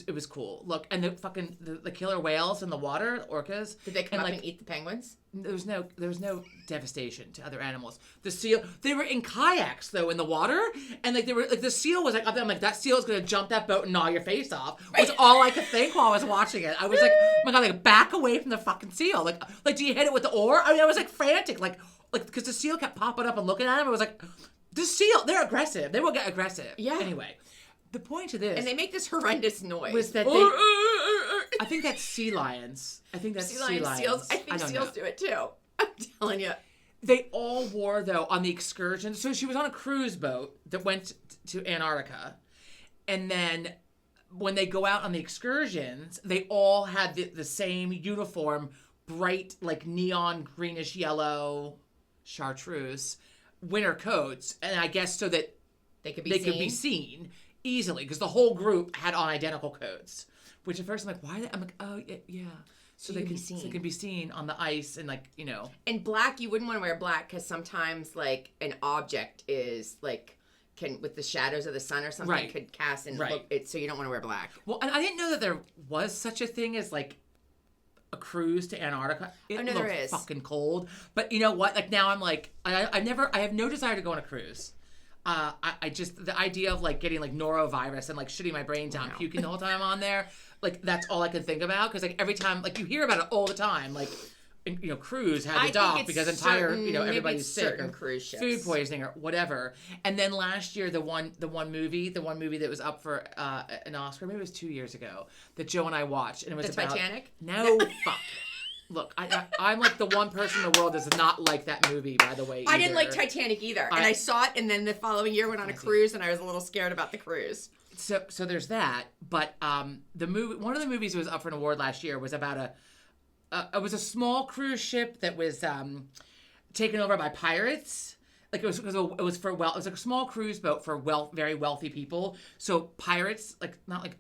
It was cool. Look, and the fucking the killer whales in the water, orcas. Did they come up like, and eat the penguins? There was no devastation to other animals. The seal, they were in kayaks though in the water, and like they were like the seal was like up there. I'm like, that seal is gonna jump that boat and gnaw your face off. Was all I could think while I was watching it. I was like, oh my god, like back away from the fucking seal. Like do you hit it with the oar? I mean, I was like frantic, like because the seal kept popping up and looking at him. I was like, the seal, they're aggressive. They will get aggressive. Yeah. Anyway, the point of this And they make this horrendous noise. was that they. I think that's sea lions. I think that's sea lions. Seals. I think don't seals know. do it too. I'm telling you. They all wore, though, on the excursion. So she was on a cruise boat that went to Antarctica. And then when they go out on the excursions, they all had the same uniform, bright, like neon greenish yellow chartreuse winter coats. And I guess so that They could they could be seen easily because the whole group had on identical coats. Which at first I'm like, why? I'm like, oh, yeah. So they can be seen on the ice and like, you know. And black, you wouldn't want to wear black because sometimes like an object is like can with the shadows of the sun or something Right. could cast and Right. look it. So you don't want to wear black. Well, and I didn't know that there was such a thing as like a cruise to Antarctica. It no, there looked is. fucking cold. But you know what? Like now I'm like, I have no desire to go on a cruise. I just, the idea of like getting like norovirus and like shitting my brains out, Wow. puking the whole time on there, like that's all I can think about. Because like every time, like you hear about it all the time, like, you know, cruise had I to dock think it's because entire, certain- you know, maybe everybody's it's sick certain or cruise ships. food poisoning or whatever. And then last year, the one movie that was up for an Oscar, maybe it was 2 years ago, that Joe and I watched, and it was The about Titanic? No, fuck. Look, I'm like the one person in the world that does not like that movie, by the way. I didn't like either. Titanic either, and I saw it, and then the following year went on a cruise, and I was a little scared about the cruise. So there's that, but the movie, one of the movies that was up for an award last year was about it was a small cruise ship that was taken over by pirates. Like it was like a small cruise boat for very wealthy people. So pirates, like not like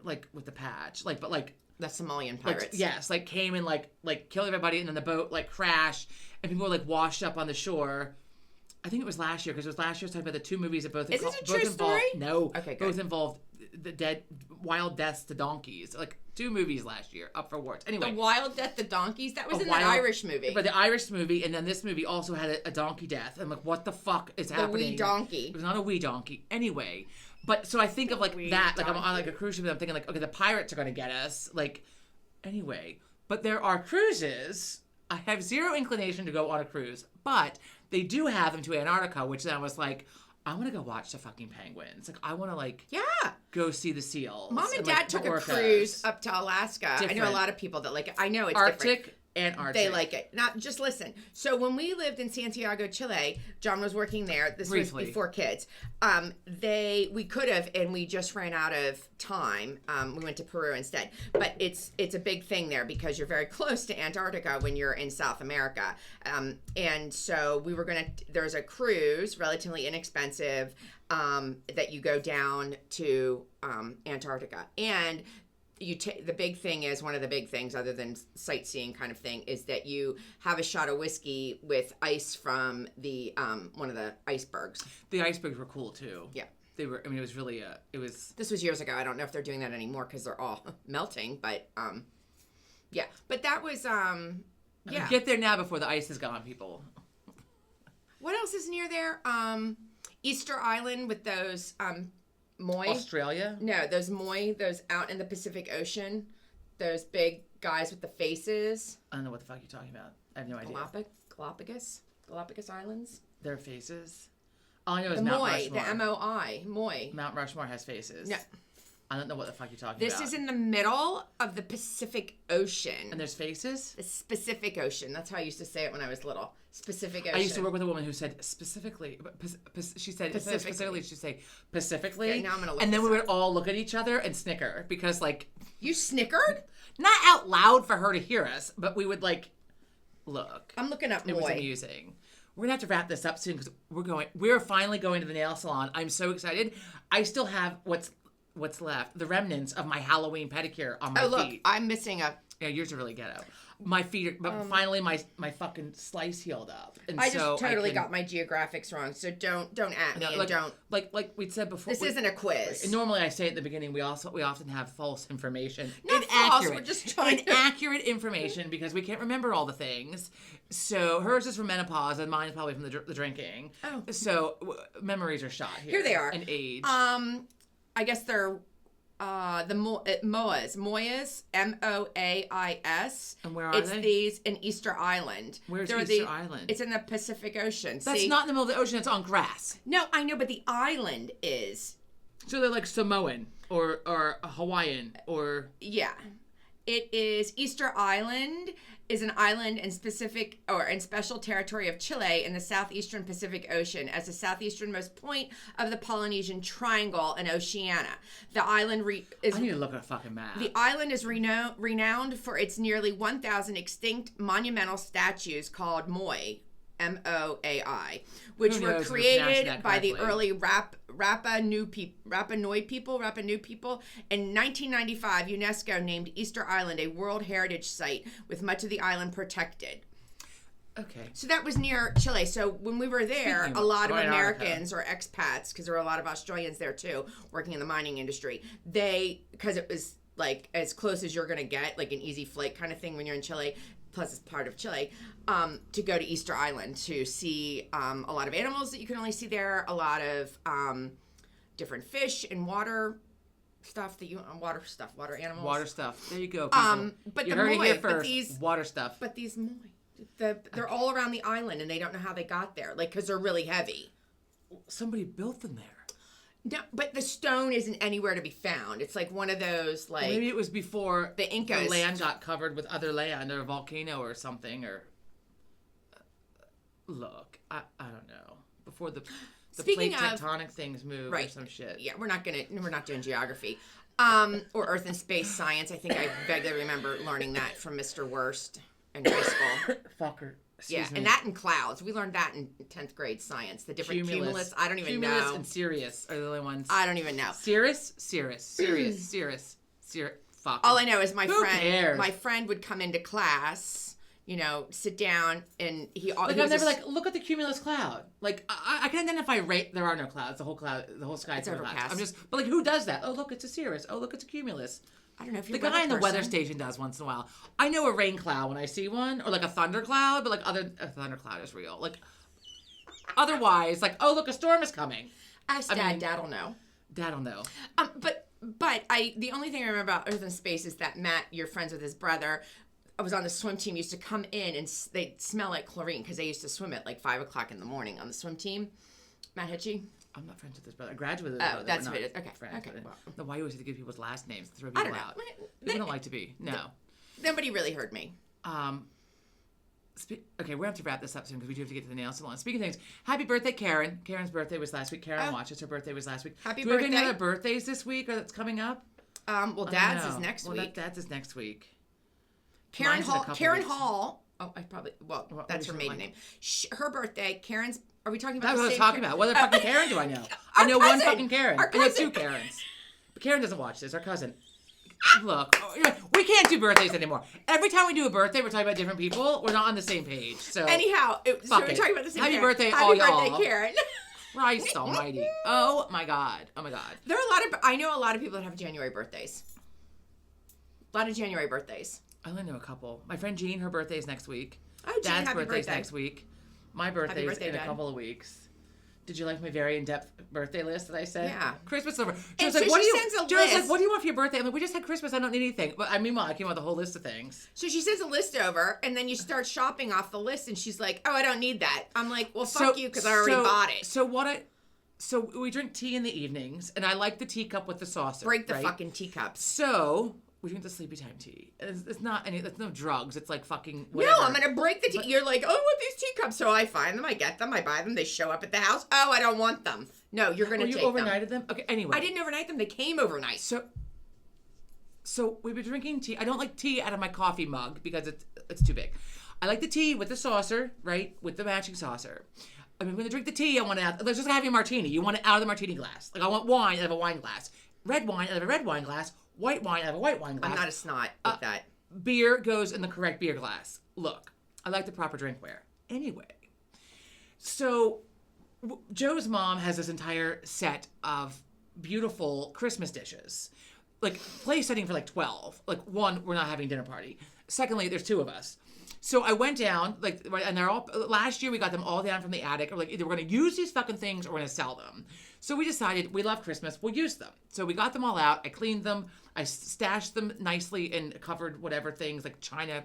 like with the patch, like but like The Somalian pirates. like, yes, like came and like killed everybody, and then the boat like crashed, and people were like washed up on the shore. I think it was last year because it was last year's talking about the two movies that both Is this a both true involved. story? No, Okay, good. both involved the Dead Wild Deaths to Donkeys. Like 2 movies last year up for awards. Anyway, The Wild Death, the Donkeys. That was in that Wild- Irish movie. But the Irish movie, and then this movie also had a donkey death. I'm like, what the fuck is The happening? wee donkey. It was not a wee donkey. Anyway, but so I think of like Wee that. Like I'm on donkey. like a cruise ship, and I'm thinking like, okay, the pirates are gonna get us. Like, anyway, but there are cruises. I have zero inclination to go on a cruise, but they do have them to Antarctica, which then I was like, I want to go watch the fucking penguins. Like, I want to like Yeah. go see the seals. Mom and Dad like, took the a orcas. cruise up to Alaska. I know a Different. lot of people that like it. I know it's different. Arctic and Arctic. They like it. Not just listen. So when we lived in Santiago, Chile, John was working there. This Briefly. was before kids. We could have, and we just ran out of time. We went to Peru instead. But it's a big thing there because you're very close to Antarctica when you're in South America. And so we were there's a cruise, relatively inexpensive, that you go down to Antarctica. And the big thing is, one of the big things other than sightseeing kind of thing, is that you have a shot of whiskey with ice from the one of the icebergs. The icebergs were cool too. Yeah. They were. I mean, it was really. It was. This was years ago. I don't know if they're doing that anymore because they're all melting. But yeah. But that was yeah. Get there now before the ice is gone, people. What else is near there? Easter Island with those moi. Australia. No, those moi. Those out in the Pacific Ocean. Those big guys with the faces. I don't know what the fuck you're talking about. I have no idea. Galapagos Islands. Their faces. All I know is The Mount moi. Rushmore. The MOI. Moi. Mount Rushmore has faces. Yeah. I don't know what the fuck you're talking This about. is in the middle of the Pacific Ocean. And there's faces? The Pacific Ocean. That's how I used to say it when I was little. Pacific Ocean. I used to work with a woman who said specifically, she said specifically, she'd say Pacifically. Okay, now I'm gonna look and then this we would all look at each other and snicker because, like, You snickered? not out loud for her to hear us, but we would, like, look. I'm looking up It was moi. amusing. We're gonna have to wrap this up soon because we're finally going to the nail salon. I'm so excited. I still have what's left, the remnants of my Halloween pedicure on my Oh, look. feet. I'm missing a... Yeah, yours are really ghetto. My feet are, but finally my fucking slice healed up. And I just so totally can, got my geographics wrong, so don't at me No, and like, don't... like we'd said before. This isn't a quiz. And normally I say at the beginning we often have false information. Not false, we're just trying to- inaccurate information because we can't remember all the things. So hers is from menopause and mine is probably from the drinking. Oh. So memories are shot here. Here they are. And age. I guess they're... Moas, MOAIS. And where are it's they? these in Easter Island. Where's They're Easter Island? It's in the Pacific Ocean. That's See? not in the middle of the ocean. It's on grass. No, I know, but the island is. So they're like Samoan or Hawaiian or... Yeah. It is Easter Island is an island in special territory of Chile in the southeastern Pacific Ocean as the southeasternmost point of the Polynesian Triangle in Oceania. The island I need to look at a fucking map. The island is renowned for its nearly 1,000 extinct monumental statues called moi, MOAI, which Who were knows if we're pronouncing created that by the correctly? early Rapa Nui people. In 1995, UNESCO named Easter Island a World Heritage Site with much of the island protected. Okay. So that was near Chile. So when we were there, Speaking a of lot of Antarctica. Americans or expats, because there were a lot of Australians there too, working in the mining industry, because it was like as close as you're going to get, like an easy flight kind of thing when you're in Chile, plus it's part of Chile, to go to Easter Island to see a lot of animals that you can only see there, a lot of different fish and water stuff water animals. Water stuff. There you go, people. But you the heard it moi, here but first. these- Water stuff. But these moi, they're all around the island and they don't know how they got there, like because they're really heavy. Somebody built them there. No, but the stone isn't anywhere to be found. It's like one of those, like... Maybe it was before The Incas. land got covered with other land or a volcano or something. Or look, I don't know. Before the Speaking plate of- tectonic things moved or some shit. Yeah, we're not doing geography. Or earth and space science. I think I vaguely remember learning that from Mr. Worst in high school. Fucker. Yeah, Excuse me. and that in clouds. We learned that in 10th grade science. The different cumulus. I don't even Cumulus know. and Sirius are the only ones. I don't even know. Cirrus. Fuck. All I know is my Who friend. cares? My friend would come into class sit down, and he Like he I'm was never like, look at the cumulus cloud. Like I can identify there are no clouds. The whole sky is overcast. clouds. I'm just, but like, who does that? Oh, look, it's a cirrus. Oh, look, it's a cumulus. I don't know if The you're guy in the weather station does once in a while. I know a rain cloud when I see one, or like a thunder cloud, but like a thunder cloud is real. Like otherwise, like, oh look, a storm is coming. Ask Dad. Dad'll know. Dad'll know. But the only thing I remember about Earth and Space is that Matt, you're friends with his brother, I was on the swim team, used to come in and they'd smell like chlorine because they used to swim at like 5 o'clock in the morning on the swim team. Matt Hitchie? I'm not friends with his brother. I graduated with Oh, his brother. that's We're what not it is. Okay. friends, Okay. but- Well. No, why you always have to give people's last names to throw I people don't know. out? People don't like to be. No. Nobody really heard me. Okay, we're going to have to wrap this up soon because we do have to get to the nail salon. Speaking of things, happy birthday, Karen. Karen's birthday was last week. Karen watches. Her birthday was last week. Happy do we have birthday. any other birthdays this week or that's coming up? Well, I Dad's don't is know. next Well, week. Dad's is next week. Karen Mine's in a Hall. couple Karen weeks. Hall. Oh, I probably. Well, What that's is her her maiden one? name. Her birthday. Karen's. Are we talking about? That's the what I was same talking Karen? about. What other fucking Karen do I know? Our I know one cousin. fucking Karen. Our I know cousin. two Karens. But Karen doesn't watch this. Our cousin. Look, we can't do birthdays anymore. Every time we do a birthday, we're talking about different people. We're not on the same page. So Anyhow, so Fuck we're it. talking about the same Happy Karen. birthday, Happy all birthday, y'all. Karen. Christ almighty. Oh my god. Oh my god. There are a lot of. I know a lot of people that have January birthdays. A lot of January birthdays. I only know a couple. My friend Jean, her birthday is next week. Oh, Jean, Dad's happy birthday's birthday. next week. My birthday's birthday, in a Dad. couple of weeks. Did you like my very in-depth birthday list that I said? Yeah. Christmas over. And Joe's so like, what she do you? sends a Joe's like, list. what do you want for your birthday? I'm like, we just had Christmas. I don't need anything. But I meanwhile, I came up with a whole list of things. So she sends a list over, and then you start shopping off the list, and she's like, "Oh, I don't need that." I'm like, "Well, fuck you, because I already bought it." So we drink tea in the evenings, and I like the teacup with the saucer. Break the right? fucking teacups. So we drink the sleepy time tea. It's not any. It's no drugs. It's like fucking. Whatever. No, I'm gonna break the tea. You're like, "Oh, I want these teacups," so I find them, I get them, I buy them. They show up at the house. Oh, I don't want them. No, you're gonna Oh, you take them. overnighted them. Okay. Anyway, I didn't overnight them. They came overnight. So we've been drinking tea. I don't like tea out of my coffee mug because it's too big. I like the tea with the saucer, right? With the matching saucer. I mean, when I drink the tea, I want it out. Let's just have a martini. You want it out of the martini glass. Like I want wine out of a wine glass. Red wine out of a red wine glass. White wine out of a white wine glass. I'm not a snot with that. Beer goes in the correct beer glass. Look, I like the proper drinkware. Anyway, so Joe's mom has this entire set of beautiful Christmas dishes. Like, place setting for like 12. Like, one, we're not having a dinner party. Secondly, there's two of us. So I went down, like, and they're all, last year we got them all down from the attic. We're like, either we're going to use these fucking things or we're going to sell them. So we decided, we love Christmas, we'll use them. So we got them all out. I cleaned them. I stashed them nicely in covered whatever things, like china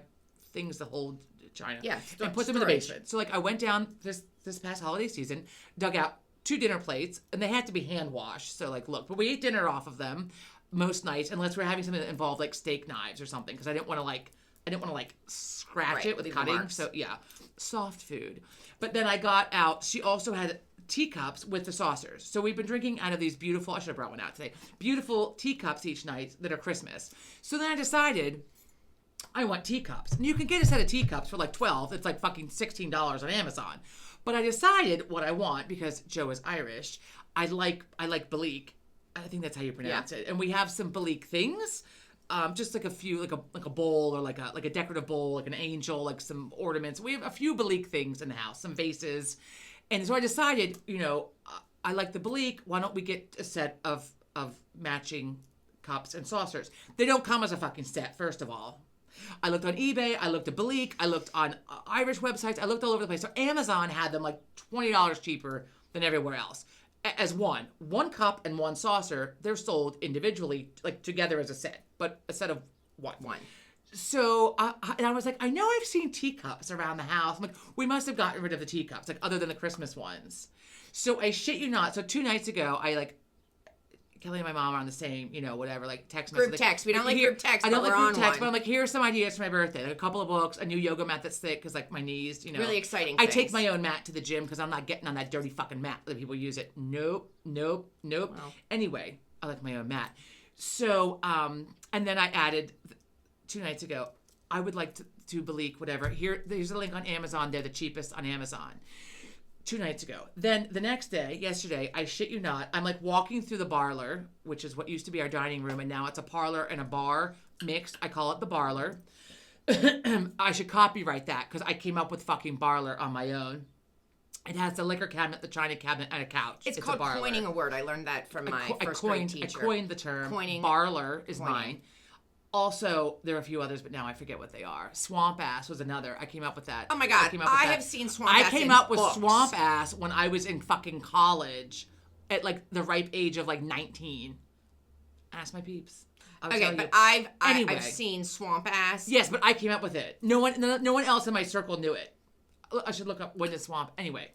things to hold china. Yeah, and put them in the storage. basement. So, like, I went down this past holiday season, dug out 2 dinner plates, and they had to be hand washed. So, like, look, but we ate dinner off of them most nights, unless we're having something that involved like steak knives or something, because I didn't want to scratch Right, it with leave the cutting. marks. So yeah, soft food. But then I got out. She also had teacups with the saucers. So we've been drinking out of these beautiful. I should have brought one out today. Beautiful teacups each night that are Christmas. So then I decided I want teacups, and you can get a set of teacups for like 12. It's like fucking $16 on Amazon. But I decided what I want because Joe is Irish. I like Balik. I think that's how you pronounce it. And we have some Balik things, just like a few, like a bowl or like a decorative bowl, like an angel, like some ornaments. We have a few Balik things in the house, some vases, and so I decided, I like the Balik. Why don't we get a set of matching cups and saucers? They don't come as a fucking set, first of all. I looked on eBay. I looked at Balik. I looked on Irish websites. I looked all over the place. So Amazon had them like $20 cheaper than everywhere else. As one cup and one saucer, they're sold individually, like together as a set, but a set of one. So I was like, I know I've seen teacups around the house. I'm like, we must have gotten rid of the teacups, like other than the Christmas ones. So I shit you not. So 2 nights ago, Kelly and my mom are on the same, whatever, like text message. Group text. We don't like Here- group text, I don't but like we're group on text, one. but I'm like, here's some ideas for my birthday. Like a couple of books, a new yoga mat that's thick because like my knees, Really exciting I things. take my own mat to the gym because I'm not getting on that dirty fucking mat that people use it. Nope. Wow. Anyway, I like my own mat. So, and then I added 2 nights ago, I would like to Balik, whatever. There's a link on Amazon. They're the cheapest on Amazon. 2 nights ago. Then the next day, yesterday, I shit you not, I'm like walking through the barlor, which is what used to be our dining room, and now it's a parlor and a bar mixed. I call it the barlor. I should copyright that because I came up with fucking Barler on my own. It has the liquor cabinet, the china cabinet, and a couch. It's called a Barler. coining a word. I learned that from my first grade teacher. I coined the term. Barler is mine. Also, there are a few others, but now I forget what they are. Swamp Ass was another. I came up with that. Oh my God. I have seen Swamp Ass. I came up with books. Swamp Ass when I was in fucking college at like the ripe age of like 19. Ask my peeps. Okay, but I've seen Swamp Ass. Yes, but I came up with it. No one else in my circle knew it. I should look up when the swamp. Anyway,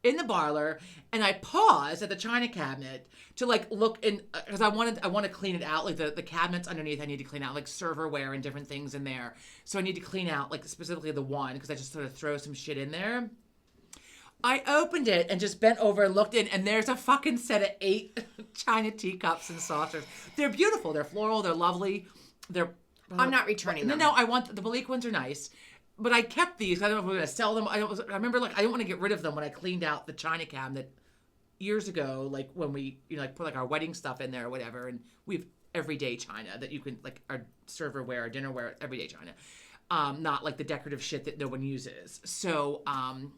in the Barler, and I paused at the china cabinet to like look in because I want to clean it out. Like the cabinets underneath, I need to clean out like serverware and different things in there. So I need to clean out like specifically the one because I just sort of throw some shit in there. I opened it and just bent over and looked in, and there's a fucking set of 8 china teacups and saucers. They're beautiful. They're floral. They're lovely. I'm not returning them. No, I want the Balik ones are nice. But I kept these. I don't know if we're going to sell them. I remember, like, I didn't want to get rid of them when I cleaned out the china cabinet years ago, like, when we, like, put, like, our wedding stuff in there or whatever, and we have everyday china that you can, like, our serverware, our dinnerware, everyday china. Not, like, the decorative shit that no one uses. So,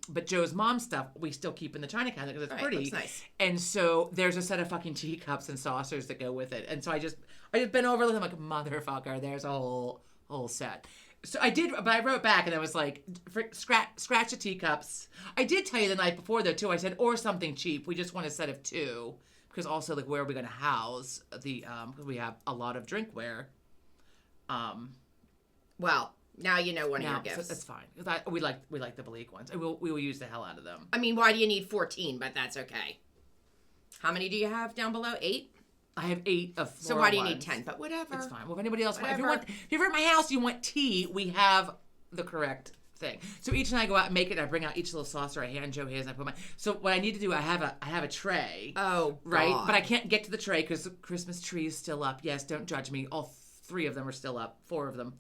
but Joe's mom's stuff, we still keep in the china cabinet because it's pretty. Looks nice. And so there's a set of fucking teacups and saucers that go with it. And so I just bent over with them like, motherfucker, there's a whole set. So I did, but I wrote back and I was like, scratch the teacups. I did tell you the night before though too. I said, or something cheap. We just want a set of 2 because also like where are we going to house the because we have a lot of drinkware. Well, now you know one of your gifts. So that's fine. We like the Balik ones. And we will use the hell out of them. I mean, why do you need 14? But that's okay. How many do you have down below? 8. I have 8 of floral So why do you ones. need 10? But whatever. It's fine. Well, if anybody else Whatever. if you're at my house, you want tea, we have the correct thing. So each time I go out and make it, I bring out each little saucer. I hand Joe his, and I put my. So what I need to do, I have a tray. Oh, right. God. But I can't get to the tray because the Christmas tree is still up. Yes, don't judge me. All 3 of them are still up. 4 of them.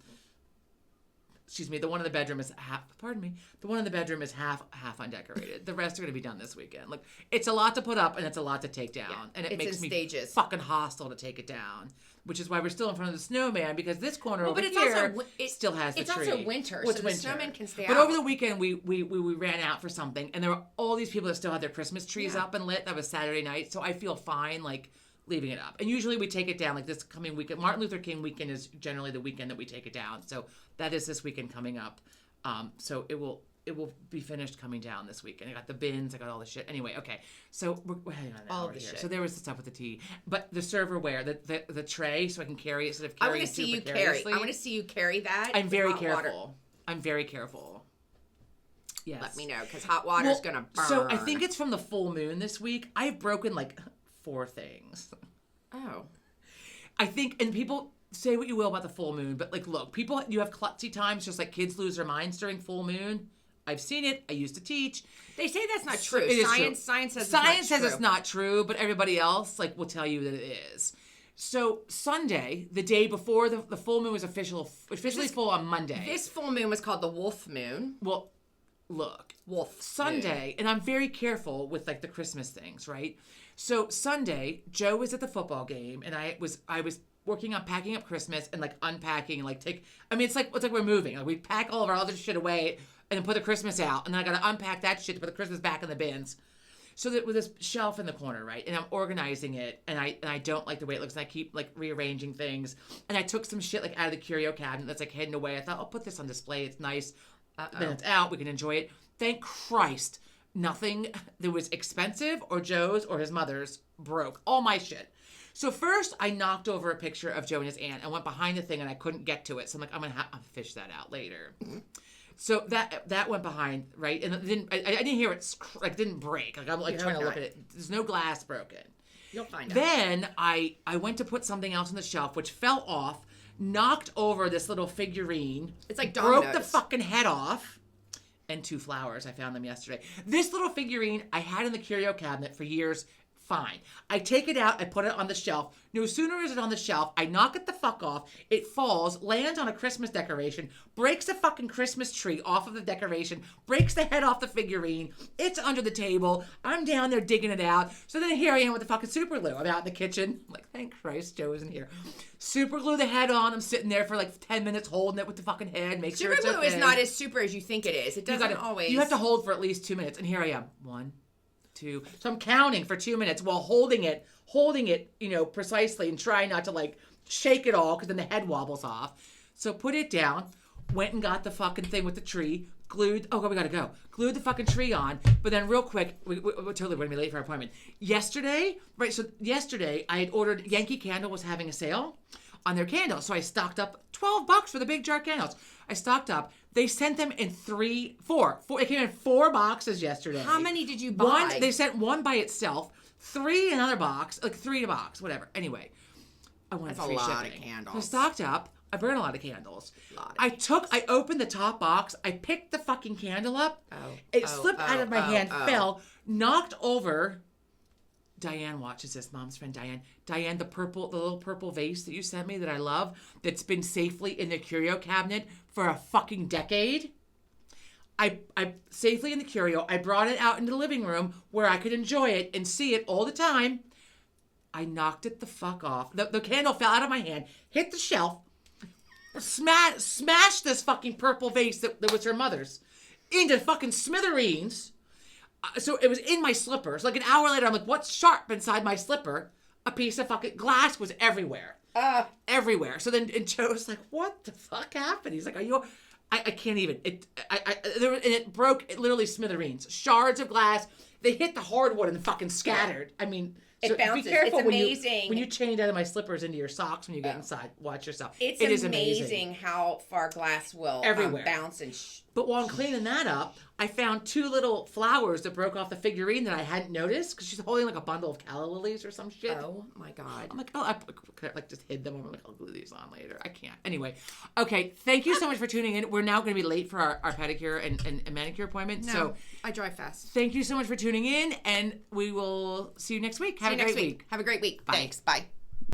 Excuse me. The one in the bedroom is half. Pardon me. The one in the bedroom is half undecorated. The rest are going to be done this weekend. Look, it's a lot to put up and it's a lot to take down, and it makes me stages. Fucking hostile to take it down. Which is why we're still in front of the snowman because this corner over it's here also, still has the tree. It's also winter, Well, so the snowman can stay out. But over the weekend, we ran out for something, and there were all these people that still had their Christmas trees up and lit. That was Saturday night, so I feel fine like leaving it up. And usually we take it down like this coming weekend. Martin Luther King weekend is generally the weekend that we take it down, so that is this weekend coming up. So it will be finished coming down this weekend. I got the bins, I got all the shit. Anyway, okay. So we're heading on that all over the here. shit. So there was the stuff with the tea, but the serverware, the tray, so I can carry it instead of carrying. I want to see you carry. I want to see you carry that. I'm very hot careful. Water. I'm very careful. Yes. Let me know because hot water's gonna burn. So I think it's from the full moon this week. I've broken like 4 things. Oh. I think, and people say what you will about the full moon, but like, look, people, you have klutzy times, just like kids lose their minds during full moon. I've seen it. I used to teach. They say that's not true. It is Science says it's not true, but everybody else like will tell you that it is. So Sunday, the day before the full moon was officially full on Monday. This full moon was called the Wolf Moon. Well, look, Wolf Sunday, moon. and I'm very careful with like the Christmas things, right? So Sunday, Joe was at the football game, and I was working on packing up Christmas and like unpacking and like it's like we're moving. Like we pack all of our other shit away and then put the Christmas out, and then I got to unpack that shit to put the Christmas back in the bins. So that with this shelf in the corner, right, and I'm organizing it, and I don't like the way it looks, and I keep like rearranging things, and I took some shit like out of the curio cabinet that's like hidden away. I thought I'll put this on display. It's nice. Then it's out. We can enjoy it. Thank Christ, nothing that was expensive or Joe's or his mother's broke. All my shit. So first, I knocked over a picture of Joe and his aunt. I went behind the thing, and I couldn't get to it. So I'm like, I'll fish that out later. So that went behind, right? And I didn't hear it, like, didn't break. Like, I'm like trying to look at it. There's no glass broken. You'll find out. Then I went to put something else on the shelf, which fell off, knocked over this little figurine. It's like dominoes. Broke the fucking head off. And 2 flowers. I found them yesterday. This little figurine I had in the curio cabinet for years. Fine. I take it out, I put it on the shelf. No sooner is it on the shelf, I knock it the fuck off. It falls, lands on a Christmas decoration, breaks a fucking Christmas tree off of the decoration, breaks the head off the figurine. It's under the table. I'm down there digging it out. So then here I am with the fucking super glue. I'm out in the kitchen. I'm like, thank Christ, Joe isn't here. Super glue the head on. I'm sitting there for like 10 minutes holding it with the fucking head. Make sure Super it's glue okay. is not as super as you think it is. It doesn't always. You have to hold for at least 2 minutes. And here I am. 1, 2. So I'm counting for 2 minutes while holding it, precisely and trying not to like shake it all because then the head wobbles off. So put it down, went and got the fucking thing with the tree, glued. Oh, God, we gotta go. Glued the fucking tree on. But then real quick, we're totally going to be late for our appointment. Yesterday, I had ordered, Yankee Candle was having a sale on their candles. So I stocked up $12 for the big jar candles. I stocked up. They sent them in 4. It came in 4 boxes yesterday. How many did you buy? They sent 1 by itself, 3 in another box, like 3 in a box, whatever. Anyway, I wanted That's free a lot shipping. of candles. I stocked up. I burn a lot of candles. I opened the top box. I picked the fucking candle up. It slipped out of my hand, fell, knocked over. Diane watches this, Mom's friend Diane. Diane, the little purple vase that you sent me that I love, that's been safely in the curio cabinet for a fucking decade. I safely in the curio. I brought it out into the living room where I could enjoy it and see it all the time. I knocked it the fuck off. The candle fell out of my hand, hit the shelf, smashed this fucking purple vase that was her mother's into fucking smithereens. So it was in my slippers. Like an hour later, I'm like, what's sharp inside my slipper? A piece of fucking glass was everywhere. Everywhere. So then and Joe's like, what the fuck happened? He's like, are you... I can't even. It broke, it literally smithereens. Shards of glass. They hit the hardwood and fucking scattered. I mean... It bounces. Be careful it's amazing. when you change out of my slippers into your socks when you get inside. Watch yourself. It is amazing how far glass will everywhere bounce and. But while I'm cleaning that up, I found 2 little flowers that broke off the figurine that I hadn't noticed because she's holding like a bundle of calla lilies or some shit. Oh my God! I'm like, I like just hid them. I'm like, I'll glue these on later. I can't. Anyway, okay. Thank you so much for tuning in. We're now going to be late for our pedicure and manicure appointment. No, so I drive fast. Thank you so much for tuning in, and we will see you next week. Have a great week. Have a great week. Bye. Thanks. Bye.